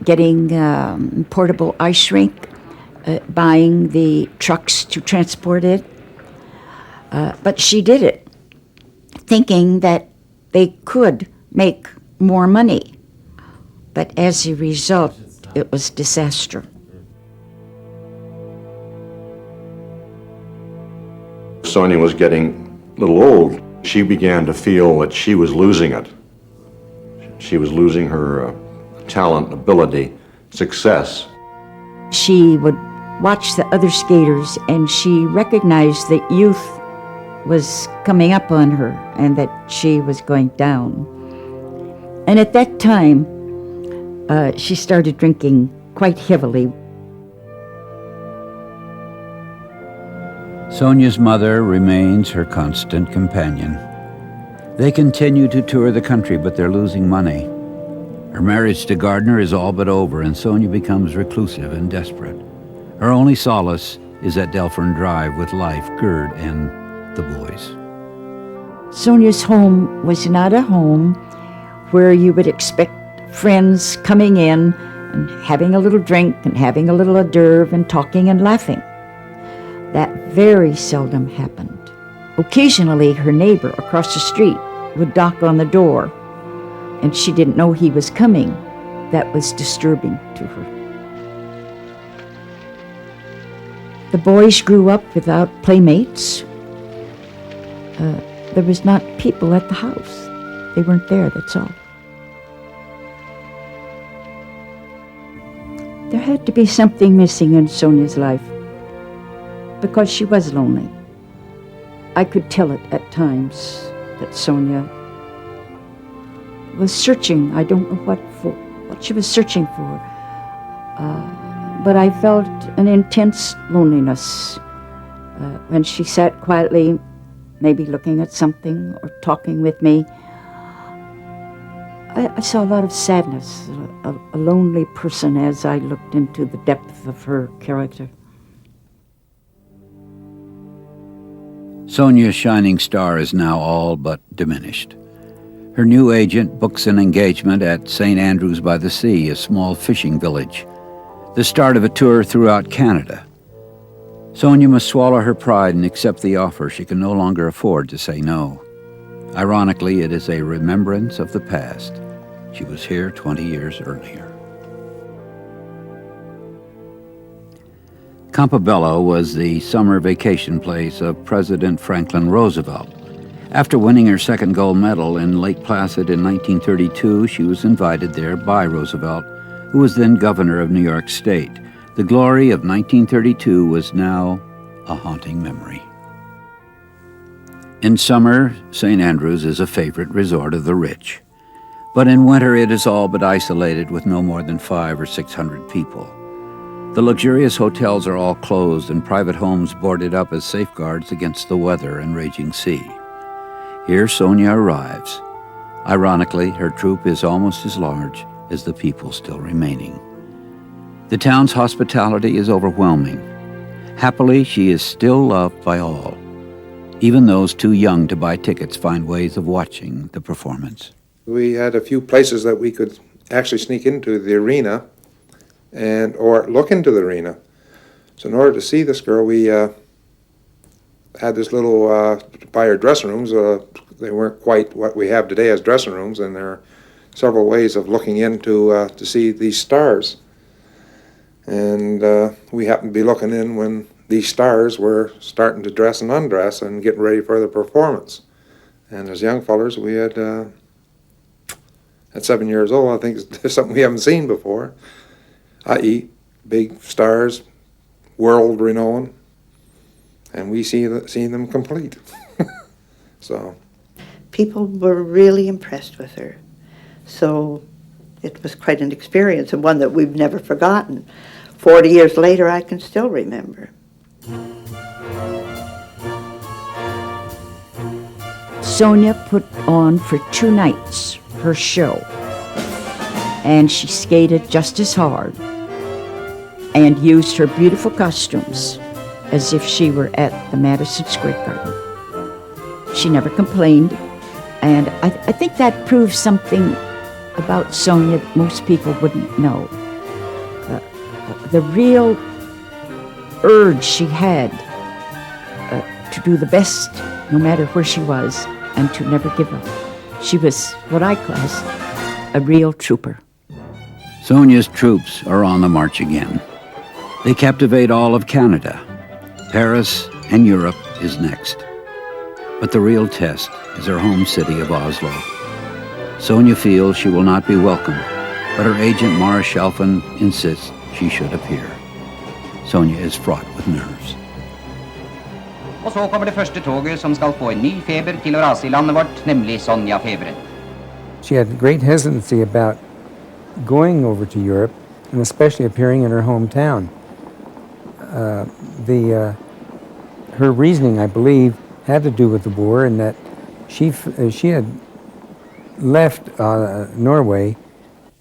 getting portable ice rink, buying the trucks to transport it. But she did it, thinking that they could make more money. But as a result, it was disaster. Sonja was getting a little old. She began to feel that she was losing it. She was losing her talent, ability, success. She would watch the other skaters, and she recognized that youth was coming up on her and that she was going down. And at that time, she started drinking quite heavily. Sonja's mother remains her constant companion. They continue to tour the country, but they're losing money. Her marriage to Gardner is all but over, and Sonja becomes reclusive and desperate. Her only solace is at Delphorn Drive with Life, Gerd, and the boys. Sonja's home was not a home where you would expect friends coming in and having a little drink and having a little hors d'oeuvre and talking and laughing. That very seldom happened. Occasionally, her neighbor across the street would knock on the door, and she didn't know he was coming. That was disturbing to her. The boys grew up without playmates. There was not people at the house. They weren't there, that's all. There had to be something missing in Sonja's life, because she was lonely. I could tell it at times that Sonja was searching. I don't know what she was searching for. But I felt an intense loneliness when she sat quietly, maybe looking at something or talking with me. I saw a lot of sadness, a lonely person as I looked into the depth of her character. Sonja's shining star is now all but diminished. Her new agent books an engagement at St. Andrews by the Sea, a small fishing village. the start of a tour throughout Canada. Sonja must swallow her pride and accept the offer. She can no longer afford to say no. Ironically, it is a remembrance of the past. She was here 20 years earlier. Campobello was the summer vacation place of President Franklin Roosevelt. After winning her second gold medal in Lake Placid in 1932, she was invited there by Roosevelt, who was then governor of New York State. The glory of 1932 was now a haunting memory. In summer, St. Andrews is a favorite resort of the rich. But in winter, it is all but isolated with no more than 500 or 600 people. The luxurious hotels are all closed and private homes boarded up as safeguards against the weather and raging sea. Here Sonja arrives. Ironically, her troupe is almost as large as the people still remaining. The town's hospitality is overwhelming. Happily, she is still loved by all. Even those too young to buy tickets find ways of watching the performance. We had a few places that we could actually sneak into the arena or look into the arena. So in order to see this girl, we had this little, by our dressing rooms, they weren't quite what we have today as dressing rooms, and there are several ways of looking into to see these stars. And we happened to be looking in when these stars were starting to dress and undress and getting ready for the performance. And as young fellers, we had, at 7 years old, I think it's something we haven't seen before, i.e. big stars, world renowned, and we seen them complete. So people were really impressed with her. So it was quite an experience, and one that we've never forgotten. 40 years later, I can still remember. Sonja put on for 2 nights her show, and she skated just as hard and used her beautiful costumes as if she were at the Madison Square Garden. She never complained, and I think that proves something about Sonja that most people wouldn't know. The real urge she had to do the best no matter where she was and to never give up. She was what I class a real trooper. Sonja's troops are on the march again. They captivate all of Canada. Paris and Europe is next. But the real test is her home city of Oslo. Sonja feels she will not be welcome, but her agent Mara Schelfen insists she should appear. Sonja is fraught with nerves. Og så kommer det første toget som skal få en ny feber til å rase I landet vårt, nemlig Sonja-feberen. She had great hesitancy about going over to Europe, and especially appearing in her hometown. Her reasoning, I believe, had to do with the war, and that she had left Norway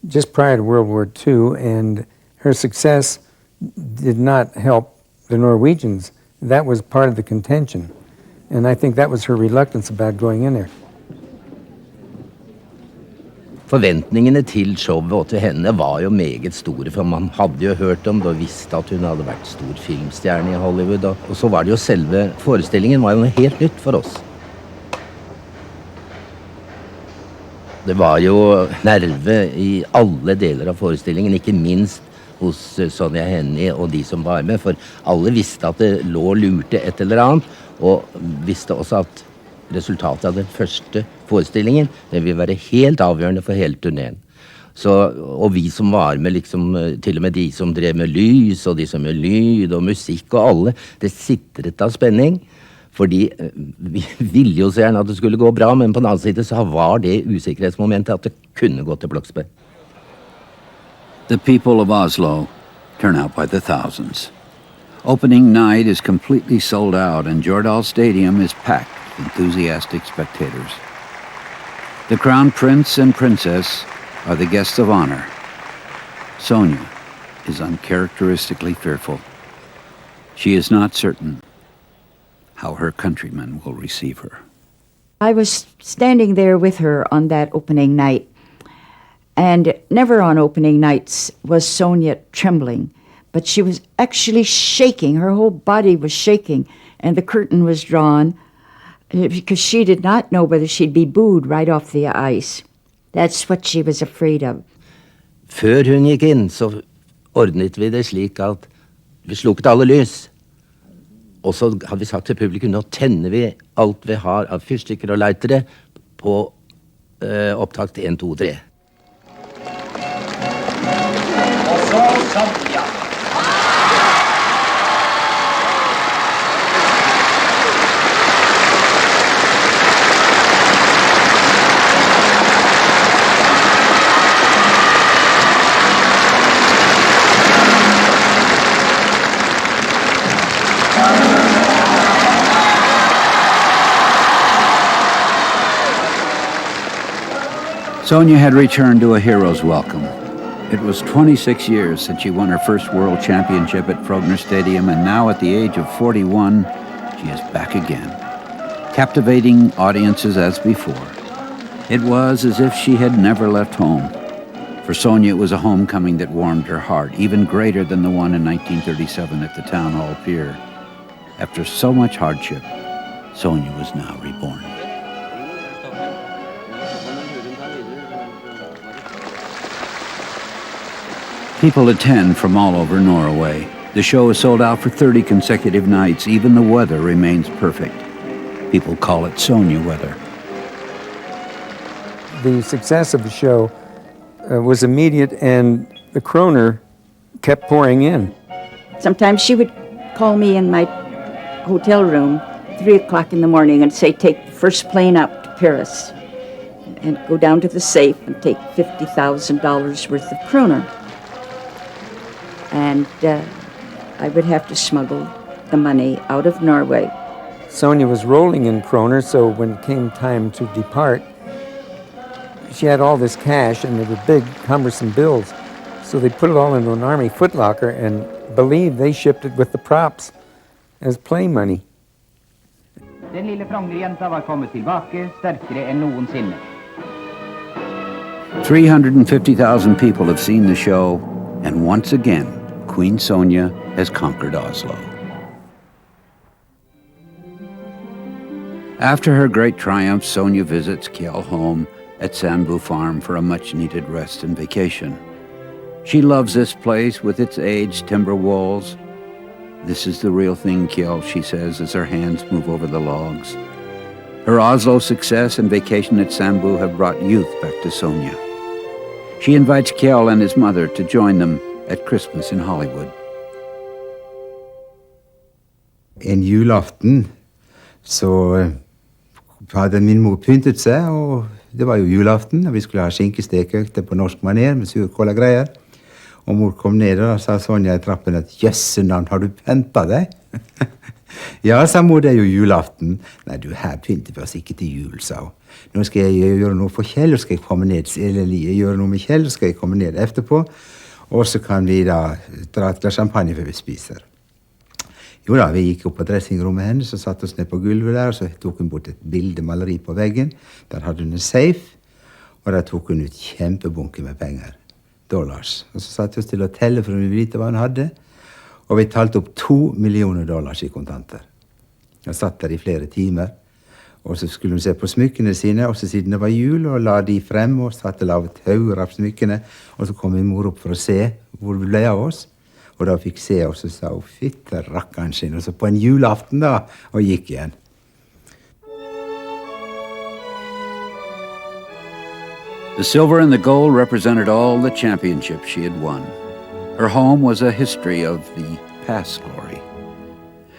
just prior to World War II, and her success did not help the Norwegians. That was part of the contention, and I think that was her reluctance about going in there. Forventningene til showet og til henne var jo meget store, for man hadde jo hørt om det og visste at hun hadde vært stor filmstjerne I Hollywood, og så var det jo selve forestillingen var jo noe helt nytt for oss. Det var jo nerve I alle deler av forestillingen, ikke minst hos Sonja Henie og de som var med, for alle visste at det lå lurte et eller annet, og visste også at resultatet av den første forestillingen, det vil være helt avgjørende for hele turneen. Så, og vi som var med, liksom, til og med de som drev med lys, og de som med lyd og musikk og alle, det sitret av spenning, fordi vi ville jo så gjerne at det skulle gå bra, men på den annen side så var det usikkerhetsmomentet at det kunne gå til Bloksberg. The people of Oslo turn out by the thousands. Opening night is completely sold out, and Jordal Stadium is packed with enthusiastic spectators. The Crown Prince and Princess are the guests of honor. Sonja is uncharacteristically fearful. She is not certain how her countrymen will receive her. I was standing there with her on that opening night, and never on opening nights was Sonja trembling. But she was actually shaking. Her whole body was shaking. And the curtain was drawn because she did not know whether she'd be booed right off the ice. That's what she was afraid of. Før hun gikk inn, så ordnet vi det slik at vi slukket alle lys. Og så hadde vi sagt til publikum, nå tenner vi alt vi har av fyrstikker og lightere på opptakt 1, 2, 3. Og så Sonja. Sonja had returned to a hero's welcome. It was 26 years since she won her first world championship at Frogner Stadium, and now at the age of 41, she is back again, captivating audiences as before. It was as if she had never left home. For Sonja, it was a homecoming that warmed her heart, even greater than the one in 1937 at the Town Hall Pier. After so much hardship, Sonja was now reborn. People attend from all over Norway. The show is sold out for 30 consecutive nights. Even the weather remains perfect. People call it Sonja weather. The success of the show was immediate, and the kroner kept pouring in. Sometimes she would call me in my hotel room 3 o'clock in the morning and say, take the first plane up to Paris and go down to the safe and take $50,000 worth of kroner. And I would have to smuggle the money out of Norway. Sonja was rolling in kroner, so when it came time to depart, she had all this cash, and there were big, cumbersome bills. So they put it all into an army footlocker and believed they shipped it with the props as play money. Den lille Frogner-jenta var kommet tilbake, sterkere enn noensinne. 350,000 people have seen the show, and once again, Queen Sonja has conquered Oslo. After her great triumph, Sonja visits Kjell home at Sandbu Farm for a much-needed rest and vacation. She loves this place with its aged timber walls. This is the real thing, Kjell, she says as her hands move over the logs. Her Oslo success and vacation at Sandbu have brought youth back to Sonja. She invites Kjell and his mother to join them at Christmas in Hollywood. En julaften så hadde min mor pyntet seg, og det var jo julaften, og vi skulle ha skinkestekøkte på norsk maner med surkål og greier. Og mor kom ned og sa Sonja i trappen at «Jøssenavn, har du pyntet deg?» Ja, sa mor, det er jo julaften. Nei, du, her pynter vi oss ikke til jul, sa hun. Nå skal jeg gjøre noe for Kjell, og skal jeg komme ned, eller gjøre noe med Kjell, og skal jeg komme ned etterpå. Og så kan vi da dra et glass champagne før vi spiser. Jo da, vi gikk opp på dressingrommet hennes, og satt oss ned på gulvet der, og så tok hun bort et bildemaleri på veggen. Der hadde hun en safe, og der tok hun ut kjempebunke med penger. $. Og så satt vi oss til å telle for å vite hva hun hadde, og vi talte opp $2 millioner i kontanter. Jeg satt der i flere timer, og så skulle hun se på smykkene sine, og så siden det var jul, og la de frem, og satt og lavet hauger av smykkene, og så kom min mor opp for å se hvor vi ble av oss, og da fikk se oss, og sa hun, fytte rakkeren sin, og så på en julaften da, og gikk igjen. The silver and the gold represented all the championships she had won. Her home was a history of the past glory.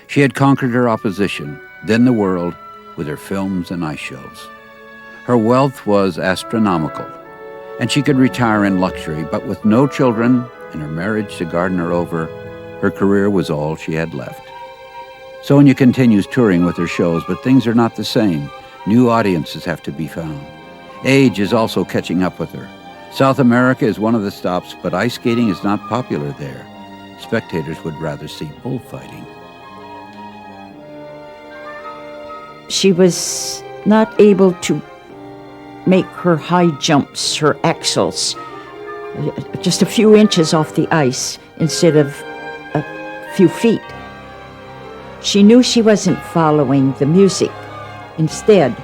She had conquered her opposition, then the world, with her films and ice shows. Her wealth was astronomical, and she could retire in luxury, but with no children and her marriage to Gardner over, her career was all she had left. Sonja continues touring with her shows, but things are not the same. New audiences have to be found. Age is also catching up with her. South America is one of the stops, but ice skating is not popular there. Spectators would rather see bullfighting. She was not able to make her high jumps, her axels, just a few inches off the ice instead of few feet. She knew she wasn't following the music. Instead,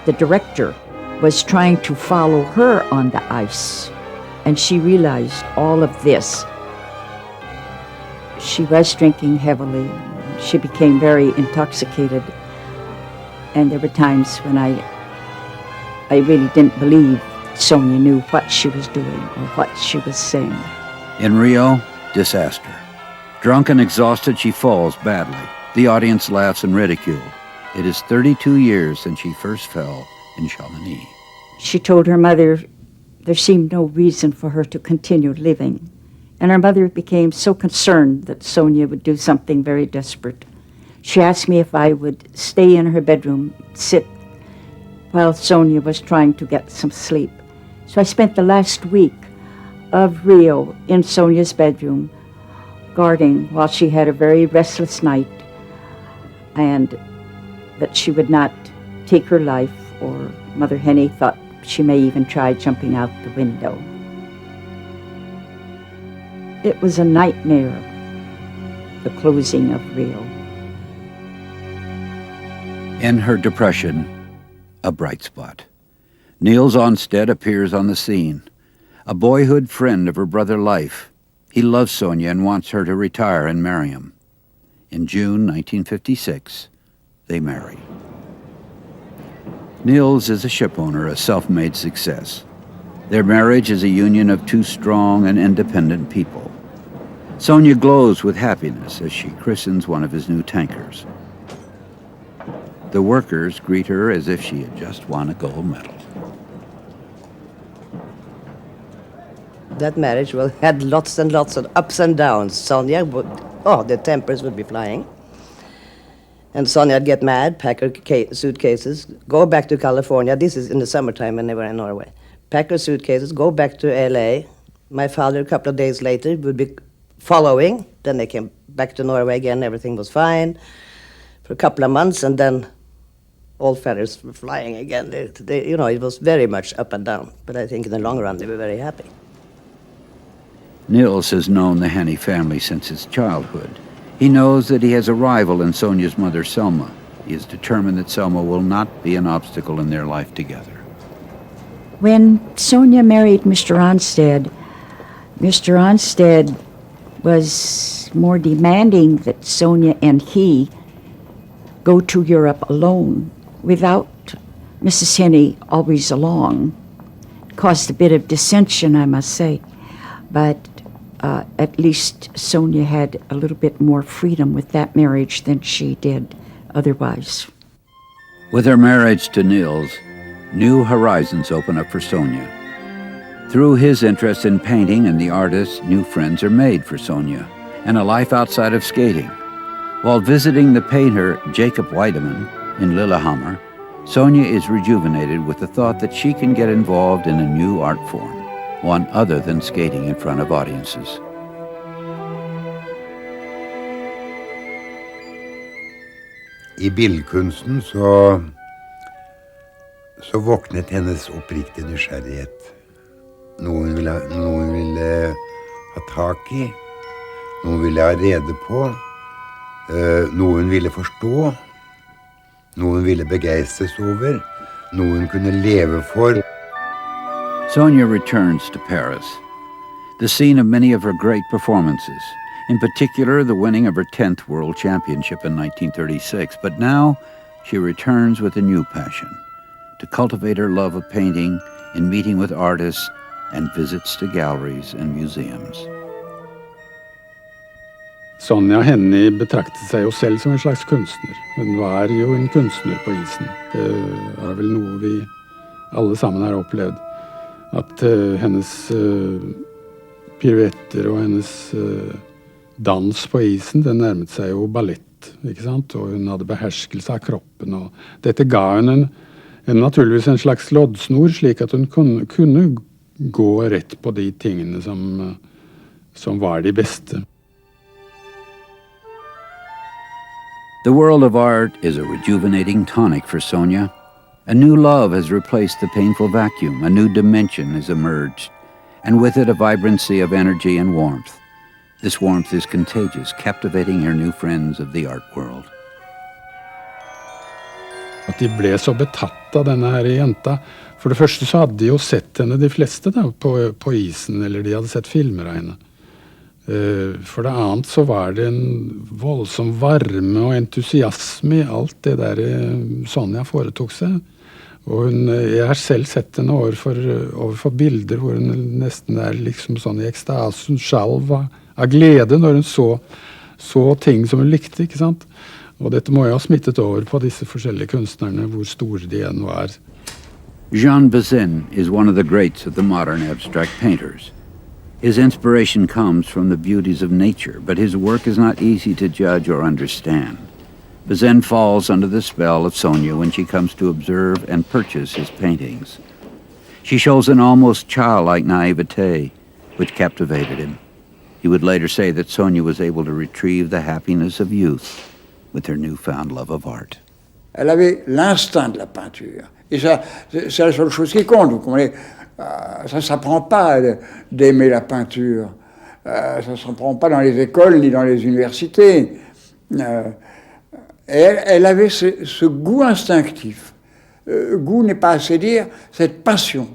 the director was trying to follow her on the ice, and she realized all of this. She was drinking heavily. She became very intoxicated, and there were times when I really didn't believe Sonja knew what she was doing or what she was saying. In Rio, disaster. Drunk and exhausted, she falls badly. The audience laughs and ridicule. It is 32 years since she first fell in Chamonix. She told her mother there seemed no reason for her to continue living. And her mother became so concerned that Sonja would do something very desperate. She asked me if I would stay in her bedroom, sit, while Sonja was trying to get some sleep. So I spent the last week of Rio in Sonja's bedroom, guarding while she had a very restless night, and that she would not take her life, or Mother Henie thought she may even try jumping out the window. It was a nightmare, the closing of Rio. In her depression, a bright spot. Niels Onstedt appears on the scene, a boyhood friend of her brother Leif. He loves Sonja and wants her to retire and marry him. In June 1956, they marry. Niels is a ship owner, a self-made success. Their marriage is a union of two strong and independent people. Sonja glows with happiness as she christens one of his new tankers. The workers greet her as if she had just won a gold medal. That marriage had lots and lots of ups and downs. Sonja would, the tempers would be flying. And Sonja would get mad, pack her suitcases, go back to California. This is in the summertime when they were in Norway. Pack her suitcases, go back to LA. My father, a couple of days later, would be following. Then they came back to Norway again. Everything was fine for a couple of months, and then all feathers were flying again. It was very much up and down. But I think in the long run, they were very happy. Niels has known the Henie family since his childhood. He knows that he has a rival in Sonja's mother, Selma. He is determined that Selma will not be an obstacle in their life together. When Sonja married Mr. Onstedt was more demanding that Sonja and he go to Europe alone without Mrs. Henie always along. It caused a bit of dissension, I must say, but at least Sonja had a little bit more freedom with that marriage than she did otherwise. With her marriage to Niels, new horizons open up for Sonja. Through his interest in painting and the artist, new friends are made for Sonja, and a life outside of skating. While visiting the painter Jacob Weidemann in Lillehammer, Sonja is rejuvenated with the thought that she can get involved in a new art form, one other than skating in front of audiences. I billedkunsten så våknet hennes oppriktige nysgjerrighet. Noe hun ville ha tak i, noe hun ville ha rede på, noe hun ville forstå, noe hun ville begeistres over, noe hun kunne leve for. Sonja returns to Paris, the scene of many of her great performances, in particular the winning of her 10th World Championship in 1936. But now she returns with a new passion, to cultivate her love of painting in meeting with artists and visits to galleries and museums. Sonja Henie betraktet seg jo selv som en slags kunstner. Hun var jo en kunstner på isen. Det er vel noe vi alle sammen har opplevd. At hennes piruetter og hennes dans på isen, det nærmet seg jo ballett, ikke sant? Og hun hadde beherskelse av kroppen, og dette ga hun naturligvis en slags loddsnor, slik at hun kunne gå rett på de tingene som var de beste. The world of art is a rejuvenating tonic for Sonja. A new love has replaced the painful vacuum. A new dimension has emerged, and with it a vibrancy of energy and warmth. This warmth is contagious, captivating her new friends of the art world. At de ble så betatt av denne her jenta. For det første så hadde de jo sett henne, de fleste, da, på isen, eller de hadde sett filmer av henne. For det annet så var det en voldsom varme og entusiasme i alt det der Sonja foretok seg. Og jeg har selv sett henne overfor bilder hvor hun nesten liksom sånn i ekstasen, sjalv av glede når hun så ting som hun likte, ikke sant? Og dette må jo ha smittet over på disse forskjellige kunstnerne, hvor store de enn var. Jean Bazin is one of the greats of the modern abstract painters. His inspiration comes from the beauties of nature, but his work is not easy to judge or understand. Bazin falls under the spell of Sonja when she comes to observe and purchase his paintings. She shows an almost childlike naivete, which captivated him. He would later say that Sonja was able to retrieve the happiness of youth with her newfound love of art. Elle avait l'instinct de la peinture. Et ça, c'est la seule chose qui compte. Vous comprenez, ça ne s'apprend pas d'aimer la peinture. Ça ne s'apprend pas dans les écoles ni dans les universités. Elle avait ce goût instinctif. Goût n'est pas assez dire, cette passion,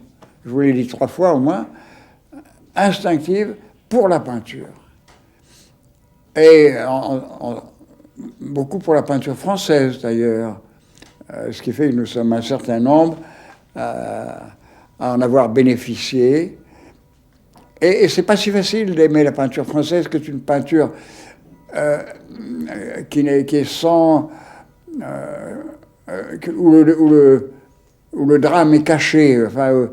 je vous l'ai dit 3 fois au moins, instinctive pour la peinture. Et beaucoup pour la peinture française d'ailleurs, ce qui fait que nous sommes un certain nombre à en avoir bénéficié. Et c'est pas si facile d'aimer la peinture française, que c'est une peinture qui est sans... où le drame est caché, enfin,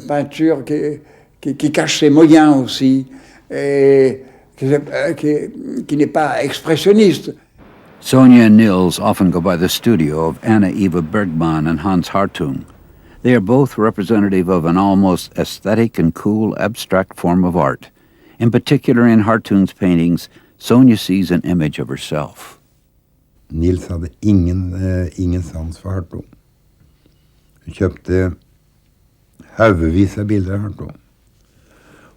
peinture qui cache ses moyens aussi, et qui n'est pas expressionniste. Sonja and Nils often go by the studio of Anna Eva Bergman and Hans Hartung. They are both representative of an almost aesthetic and cool abstract form of art. In particular, in Hartung's paintings, Sonja sees an image of herself. Nils hadde ingen sans for Hartung. Hun kjøpte haugevis av bilder av Hartung.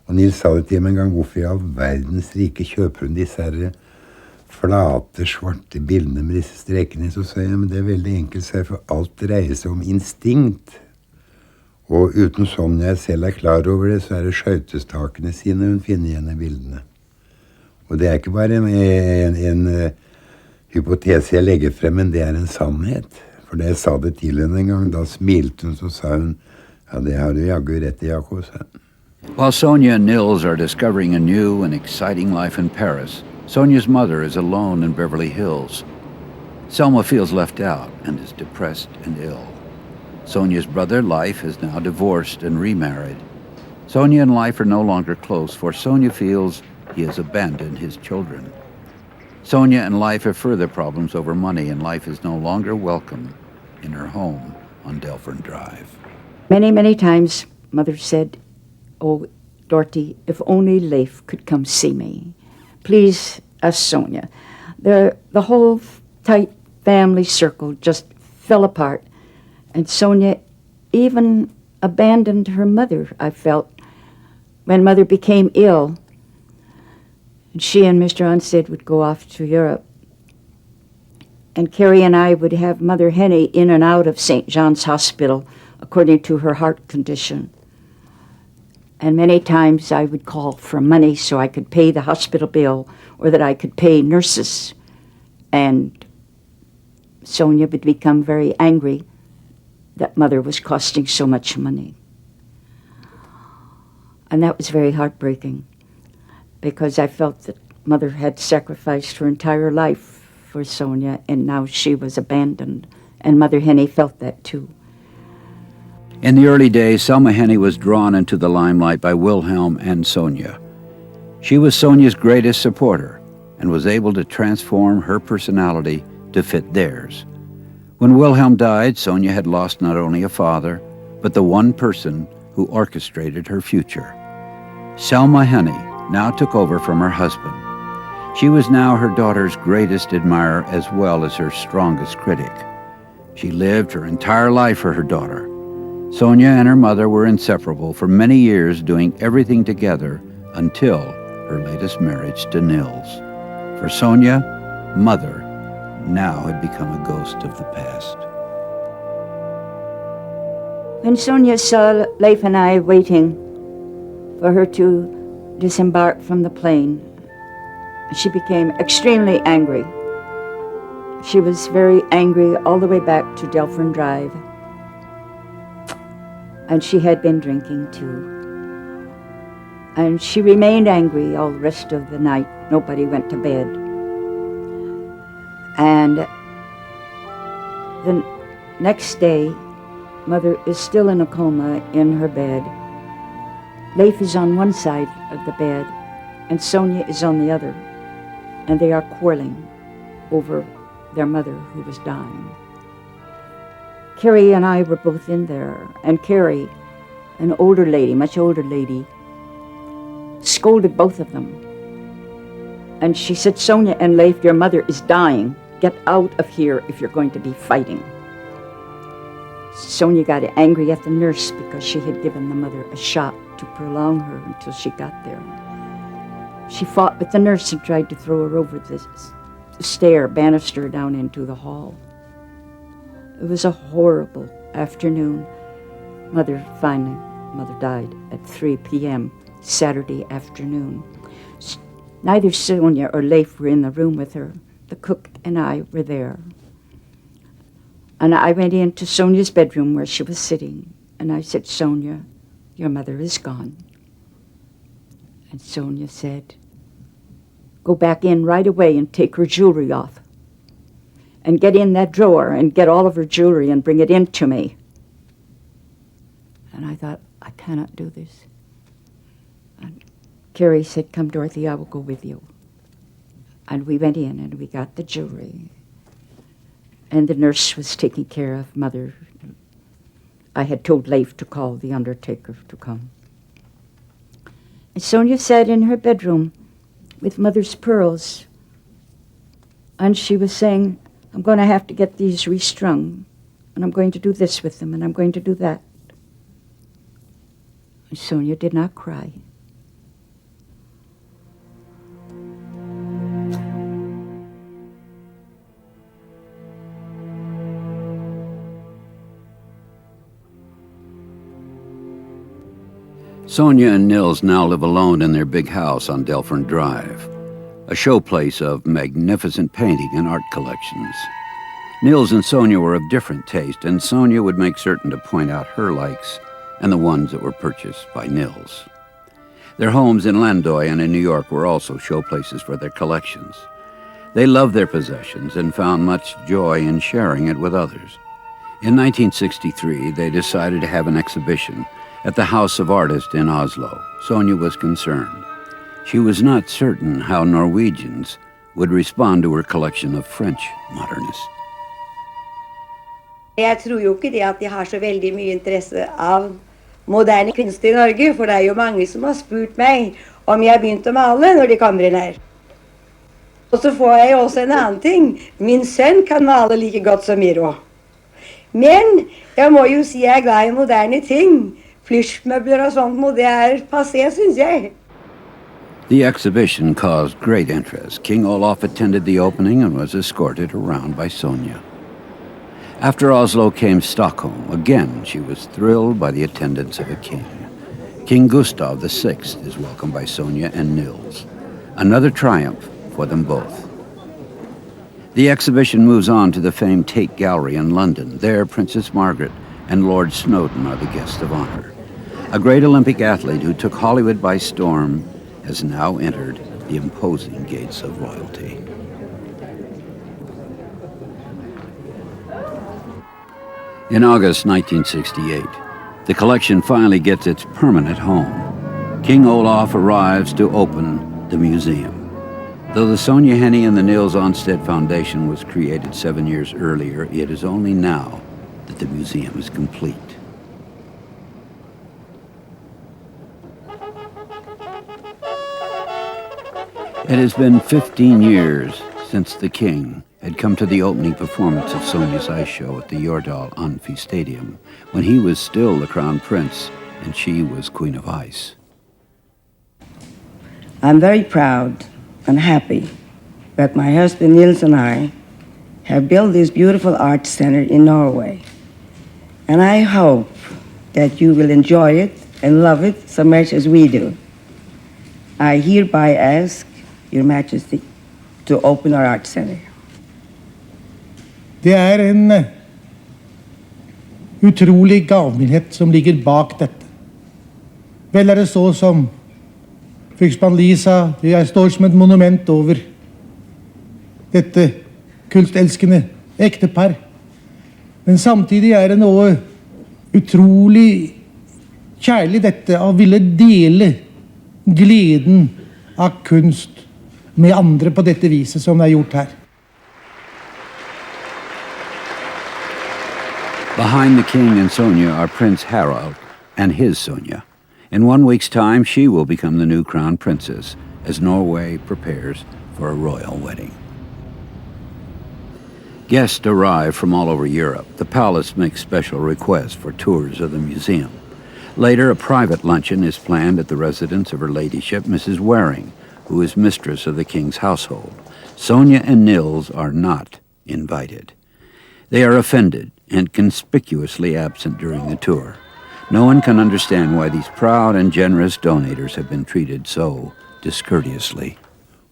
Og Nils sa det til ham en gang, hvorfor i all verdens rike kjøper hun disse her flate, svarte bildene med disse strekene? Så sa jeg, men det er veldig enkelt, for alt dreier seg om instinkt. Og uten sånn jeg selv er klar over det, så er det skjøytestakene sine hun finner igjen i bildene. Og det er ikke bare en hypotese jeg legger frem, men det er en sannhet. For da jeg sa det til henne en gang, da smilte hun, så sa hun, ja, det har du jaggu rett i, Jakob, sa hun. While Sonja and Nils are discovering a new and exciting life in Paris, Sonja's mother is alone in Beverly Hills. Selma feels left out and is depressed and ill. Sonja's brother, Leif, is now divorced and remarried. Sonja and Leif are no longer close, for Sonja feels he has abandoned his children. Sonja and Leif have further problems over money, and Leif is no longer welcome in her home on Delphine Drive. Many, many times, Mother said, "Oh, Dorothy, if only Leif could come see me. Please, Sonja." The whole tight family circle just fell apart, and Sonja even abandoned her mother, I felt, when Mother became ill. And she and Mr. Onstead would go off to Europe. And Carrie and I would have Mother Henie in and out of St. John's Hospital according to her heart condition. And many times I would call for money so I could pay the hospital bill or that I could pay nurses. And Sonja would become very angry that Mother was costing so much money. And that was very heartbreaking, because I felt that Mother had sacrificed her entire life for Sonja, and now she was abandoned. And Mother Henie felt that too. In the early days, Selma Henie was drawn into the limelight by Wilhelm and Sonja. She was Sonja's greatest supporter and was able to transform her personality to fit theirs. When Wilhelm died, Sonja had lost not only a father, but the one person who orchestrated her future. Selma Henie now took over from her husband. She was now her daughter's greatest admirer as well as her strongest critic. She lived her entire life for her daughter. Sonja and her mother were inseparable for many years, doing everything together until her latest marriage to Nils. For Sonja, mother now had become a ghost of the past. When Sonja saw Leif and I waiting for her to disembark from the plane, she became extremely angry. She was very angry all the way back to Delphine Drive. And she had been drinking too. And she remained angry all the rest of the night. Nobody went to bed. And the next day, Mother is still in a coma in her bed. Leif is on one side of the bed, and Sonja is on the other. And they are quarreling over their mother who was dying. Carrie and I were both in there, and Carrie, an older lady, much older lady, scolded both of them. And she said, Sonja and Leif, your mother is dying. Get out of here if you're going to be fighting. Sonja got angry at the nurse because she had given the mother a shot to prolong her until she got there. She fought with the nurse and tried to throw her over the stair, banister down into the hall. It was a horrible afternoon. Mother died at 3 p.m. Saturday afternoon. Neither Sonja or Leif were in the room with her. The cook and I were there. And I went into Sonja's bedroom where she was sitting, and I said, Sonja, your mother is gone. And Sonja said, go back in right away and take her jewelry off. And get in that drawer and get all of her jewelry and bring it in to me. And I thought, I cannot do this. And Carrie said, come, Dorothy, I will go with you. And we went in and we got the jewelry. And the nurse was taking care of Mother. I had told Leif to call the undertaker to come. And Sonja sat in her bedroom with Mother's pearls. And she was saying, I'm going to have to get these restrung. And I'm going to do this with them, and I'm going to do that. And Sonja did not cry. Sonja and Nils now live alone in their big house on Delphine Drive, a showplace of magnificent painting and art collections. Nils and Sonja were of different taste, and Sonja would make certain to point out her likes and the ones that were purchased by Nils. Their homes in Landoy and in New York were also showplaces for their collections. They loved their possessions and found much joy in sharing it with others. In 1963, they decided to have an exhibition at the House of Artists in Oslo. Sonja was concerned. She was not certain how Norwegians would respond to her collection of French modernists. Jeg tror jo ikke det at de har så veldig mye interesse av moderne kunst i Norge, for det er jo mange som har spurt meg om jeg har begynt å male når de kommer inn her. Og så får jeg jo også en annen ting. Min sønn kan male like godt som Miro. Men jeg må jo si jeg er glad i moderne ting. Plysjmøbler og sånt, det er passé, synes jeg. The exhibition caused great interest. King Olaf attended the opening and was escorted around by Sonja. After Oslo came Stockholm. Again, she was thrilled by the attendance of a king. King Gustav VI is welcomed by Sonja and Nils. Another triumph for them both. The exhibition moves on to the famed Tate Gallery in London. There, Princess Margaret and Lord Snowdon are the guests of honor. A great Olympic athlete who took Hollywood by storm has now entered the imposing gates of royalty. In August 1968, the collection finally gets its permanent home. King Olaf arrives to open the museum. Though the Sonja Henie and the Nils Onstedt Foundation was created 7 years earlier, it is only now that the museum is complete. It has been 15 years since the king had come to the opening performance of Sonja's ice show at the Jordal Amphi Stadium, when he was still the crown prince and she was Queen of Ice. I'm very proud and happy that my husband Nils and I have built this beautiful art center in Norway. And I hope that you will enjoy it and love it so much as we do. I hereby ask Your Majesty to open our art center. Det en utrolig gavmildhet som ligger bak dette. Vel det så som fylkesmann Lie sa, det står som et monument over dette kunstelskende ektepar. Men samtidig det noe utrolig kjærlig dette å ville dele gleden av kunst med andre på dette viset som det gjort her. Behind the king and Sonja are Prince Harald and his Sonja. In 1 week's time, she will become the new crown princess as Norway prepares for a royal wedding. Guests arrive from all over Europe. The palace makes special requests for tours of the museum. Later, a private luncheon is planned at the residence of Her Ladyship, Mrs. Waring, who is mistress of the king's household. Sonja and Nils are not invited. They are offended and conspicuously absent during the tour. No one can understand why these proud and generous donators have been treated so discourteously.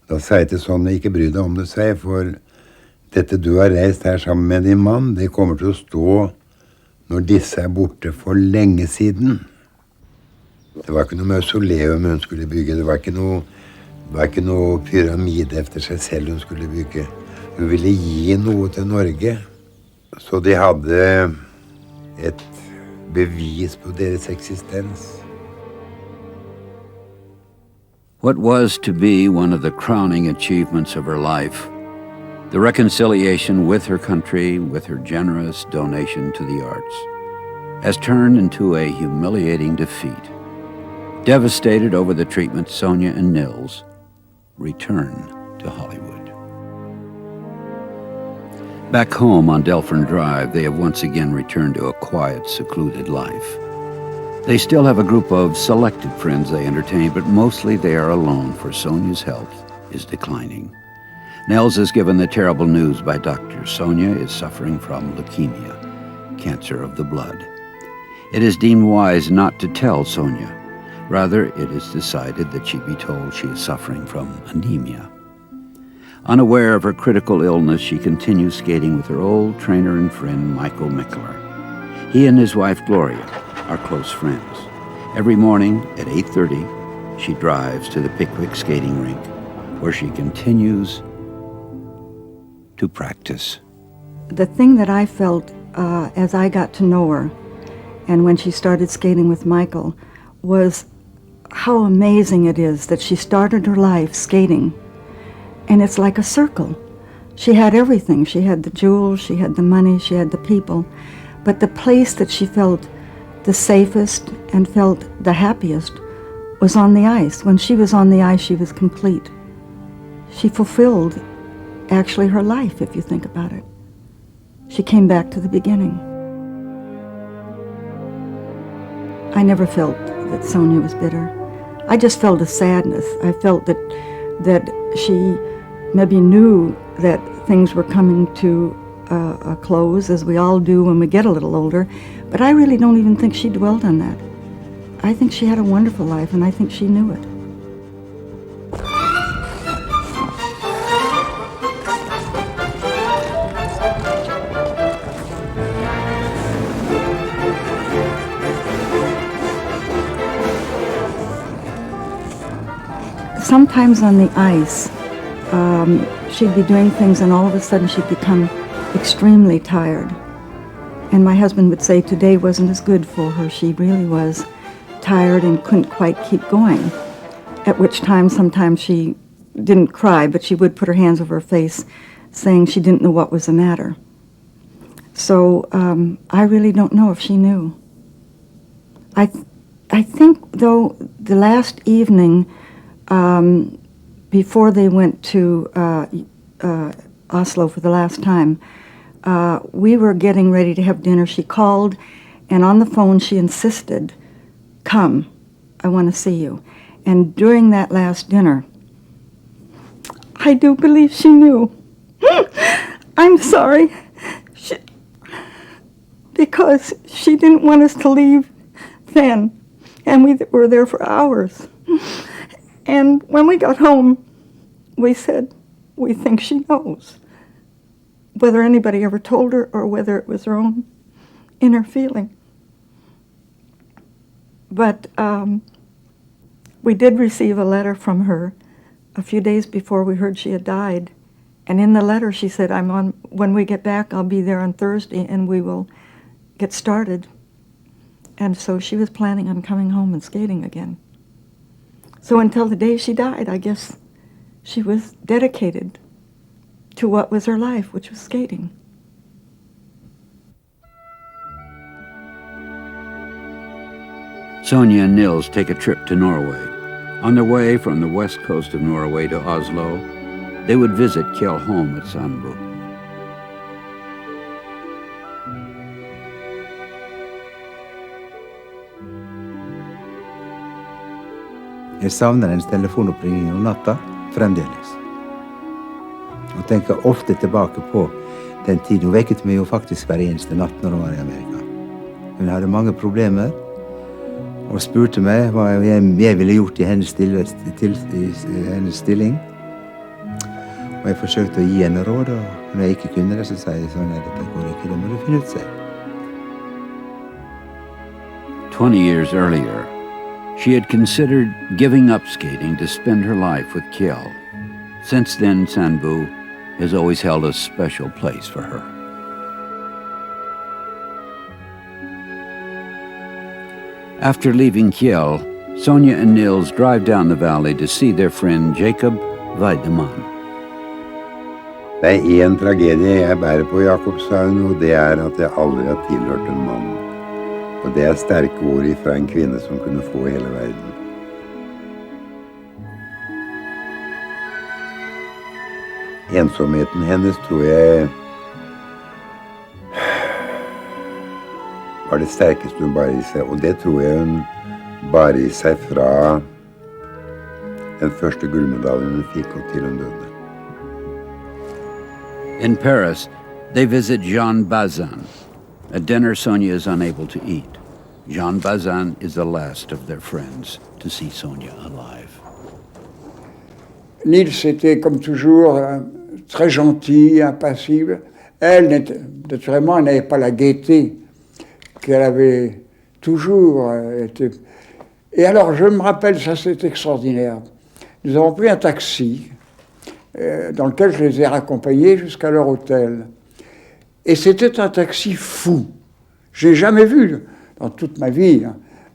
Da sier jeg til Sonja, ikke bry deg om det, sier jeg, for dette du har reist her sammen med din mann, det kommer til å stå når disse borte for lenge siden. Det var ikke noe mausoleum hun skulle bygge, det var ikke noe pyramide efter seg selv hun skulle bygge. Hun ville gi noe til Norge, så de hadde et bevis på deres eksistens. What was to be one of the crowning achievements of her life, the reconciliation with her country, with her generous donation to the arts, has turned into a humiliating defeat. Devastated over the treatment, Sonja and Nils return to Hollywood. Back home on Delphine Drive, they have once again returned to a quiet, secluded life. They still have a group of selected friends they entertain, but mostly they are alone, for Sonja's health is declining. Nels is given the terrible news by doctors. Sonja is suffering from leukemia, cancer of the blood. It is deemed wise not to tell Sonja. Rather, it is decided that she be told she is suffering from anemia. Unaware of her critical illness, she continues skating with her old trainer and friend, Michael Mickler. He and his wife, Gloria, are close friends. Every morning at 8:30, she drives to the Pickwick skating rink, where she continues to practice. The thing that I felt as I got to know her, and when she started skating with Michael, was how amazing it is that she started her life skating. And it's like a circle. She had everything. She had the jewels, she had the money, she had the people. But the place that she felt the safest and felt the happiest was on the ice. When she was on the ice, she was complete. She fulfilled actually her life, if you think about it. She came back to the beginning. I never felt that Sonja was bitter. I just felt a sadness. I felt that she maybe knew that things were coming to a close, as we all do when we get a little older, but I really don't even think she dwelled on that. I think she had a wonderful life, and I think she knew it. Sometimes on the ice, she'd be doing things and all of a sudden she'd become extremely tired. And my husband would say today wasn't as good for her. She really was tired and couldn't quite keep going. At which time sometimes she didn't cry, but she would put her hands over her face saying she didn't know what was the matter. So I really don't know if she knew. I think, though, the last evening before they went to Oslo for the last time, we were getting ready to have dinner. She called, and on the phone she insisted, "Come, I want to see you." And during that last dinner, I do believe she knew. I'm sorry. Because she didn't want us to leave then. And we were there for hours. And when we got home, we said, we think she knows. Whether anybody ever told her or whether it was her own inner feeling. But we did receive a letter from her a few days before we heard she had died. And in the letter she said, when we get back, I'll be there on Thursday and we will get started. And so she was planning on coming home and skating again. So until the day she died, I guess she was dedicated to what was her life, which was skating. Sonja and Nils take a trip to Norway. On their way from the west coast of Norway to Oslo, they would visit Kjell home at Sandbu. Jeg savner hennes telefonoppringning om natta, fremdeles. Og tenker ofte tilbake på den tiden. Hun vekket meg jo faktisk hver eneste natt når hun var i Amerika. Hun hadde mange problemer, og spurte meg hva jeg ville gjort i hennes stilling. Og jeg forsøkte å gi henne råd, og når jeg ikke kunne det, så sa jeg sånn, dette går ikke, det må du finne ut selv. 20 years earlier, she had considered giving up skating to spend her life with Kjell. Since then, Sandbu has always held a special place for her. After leaving Kjell, Sonja and Nils drive down the valley to see their friend Jacob Weidemann. Det er en tragedie jeg bærer på, Jakobshavn, og det er at jeg aldri har tilhørt en mann. Og det er sterke ord fra en kvinne som kunne få hele verden. Ensomheten hennes tror jeg var det sterkeste hun bar i seg, og det tror jeg hun bar i seg fra den første gullmedaljen hun fikk og til hun døde. In Paris, they visit Jean Bazin, a dinner Sonja is unable to eat. Jean Bazin is the last of their friends to see Sonja alive. Nils était comme toujours très gentil, impassible. Elle, naturellement, n'avait pas la gaieté qu'elle avait toujours été. Et alors, je me rappelle, ça c'est extraordinaire. Nous avons pris un taxi dans lequel je les ai raccompagnés jusqu'à leur hôtel. Et c'était un taxi fou. J'ai jamais vu dans toute ma vie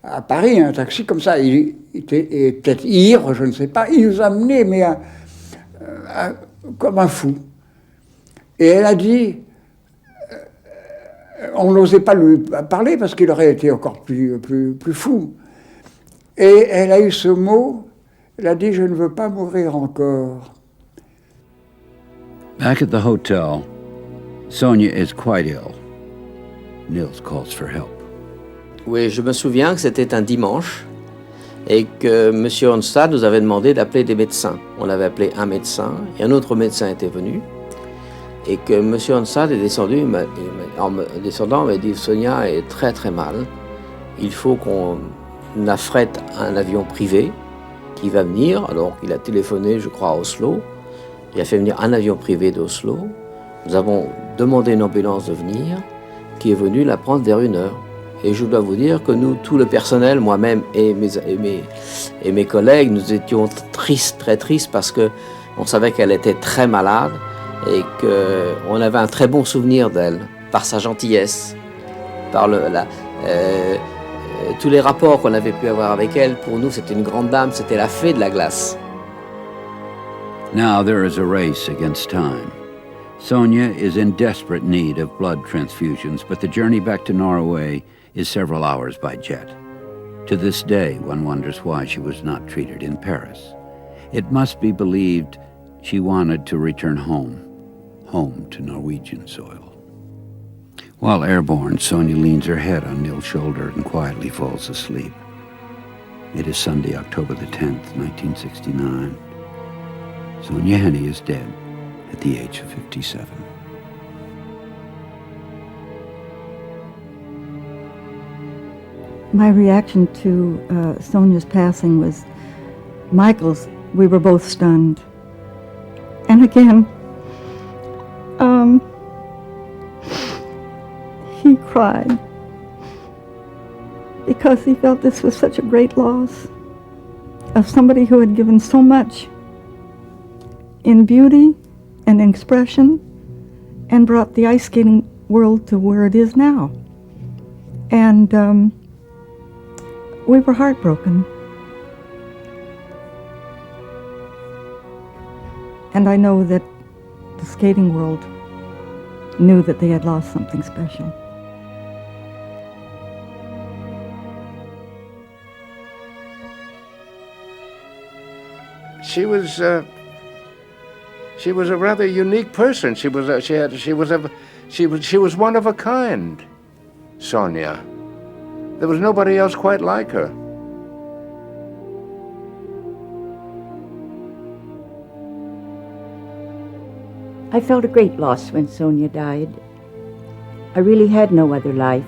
à Paris un taxi comme ça. Il était peut-être ivre, je ne sais pas. Il nous a menés, mais comme un fou. Et elle a dit, on n'osait pas lui parler parce qu'il aurait été encore plus fou. Et elle a eu ce mot, elle a dit, je ne veux pas mourir encore. Back at the hotel, Sonja is quite ill. Nils calls for help. Oui, je me souviens que c'était un dimanche et que M. Onstad nous avait demandé d'appeler des médecins. On avait appelé un médecin et un autre médecin était venu et que M. Onstad est descendu, en descendant, m'a dit « Sonja est très très mal, il faut qu'on affrète un avion privé qui va venir ». Alors il a téléphoné, je crois, à Oslo. Il a fait venir un avion privé d'Oslo. Nous avons demandé une ambulance de venir, qui est venue la prendre vers 1 heure. Et je dois vous dire que nous, tout le personnel, moi-même et mes collègues, nous étions tristes, très tristes, parce qu'on savait qu'elle était très malade et qu'on avait un très bon souvenir d'elle, par sa gentillesse, par tous les rapports qu'on avait pu avoir avec elle. Pour nous, c'était une grande dame, c'était la fée de la glace. Now there is a race against time. Sonja is in desperate need of blood transfusions, but the journey back to Norway is several hours by jet. To this day, one wonders why she was not treated in Paris. It must be believed she wanted to return home to Norwegian soil. While airborne, Sonja leans her head on Nils' shoulder and quietly falls asleep. It is Sunday, October the 10th, 1969. Sonja Henie is dead at the age of 57. My reaction to Sonja's passing was Michael's. We were both stunned. And again, he cried because he felt this was such a great loss of somebody who had given so much in beauty and expression and brought the ice skating world to where it is now. And we were heartbroken. And I know that the skating world knew that they had lost something special. She was a rather unique person. She was one of a kind, Sonja. There was nobody else quite like her. I felt a great loss when Sonja died. I really had no other life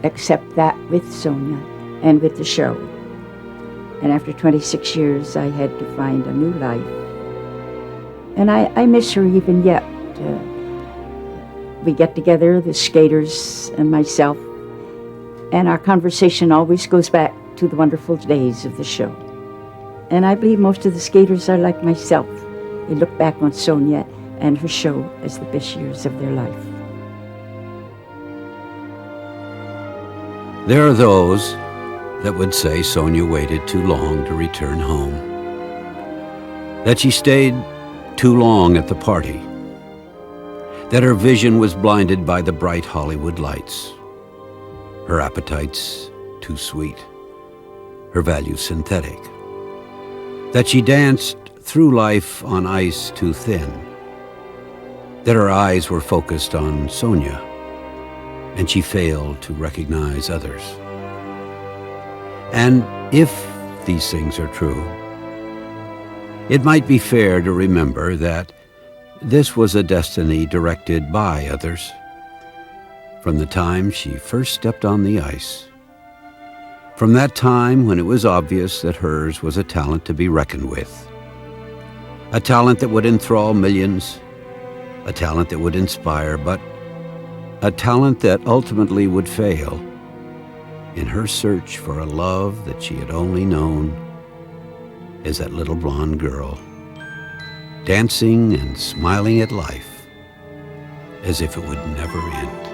except that with Sonja and with the show. And after 26 years, I had to find a new life. And I miss her even yet. We get together, the skaters and myself, and our conversation always goes back to the wonderful days of the show. And I believe most of the skaters are like myself. They look back on Sonja and her show as the best years of their life. There are those that would say Sonja waited too long to return home, that she stayed too long at the party, that her vision was blinded by the bright Hollywood lights, her appetites too sweet, her values synthetic, that she danced through life on ice too thin, that her eyes were focused on Sonja, and she failed to recognize others. And if these things are true, it might be fair to remember that this was a destiny directed by others from the time she first stepped on the ice, from that time when it was obvious that hers was a talent to be reckoned with, a talent that would enthrall millions, a talent that would inspire, but a talent that ultimately would fail in her search for a love that she had only known as that little blonde girl, dancing and smiling at life as if it would never end.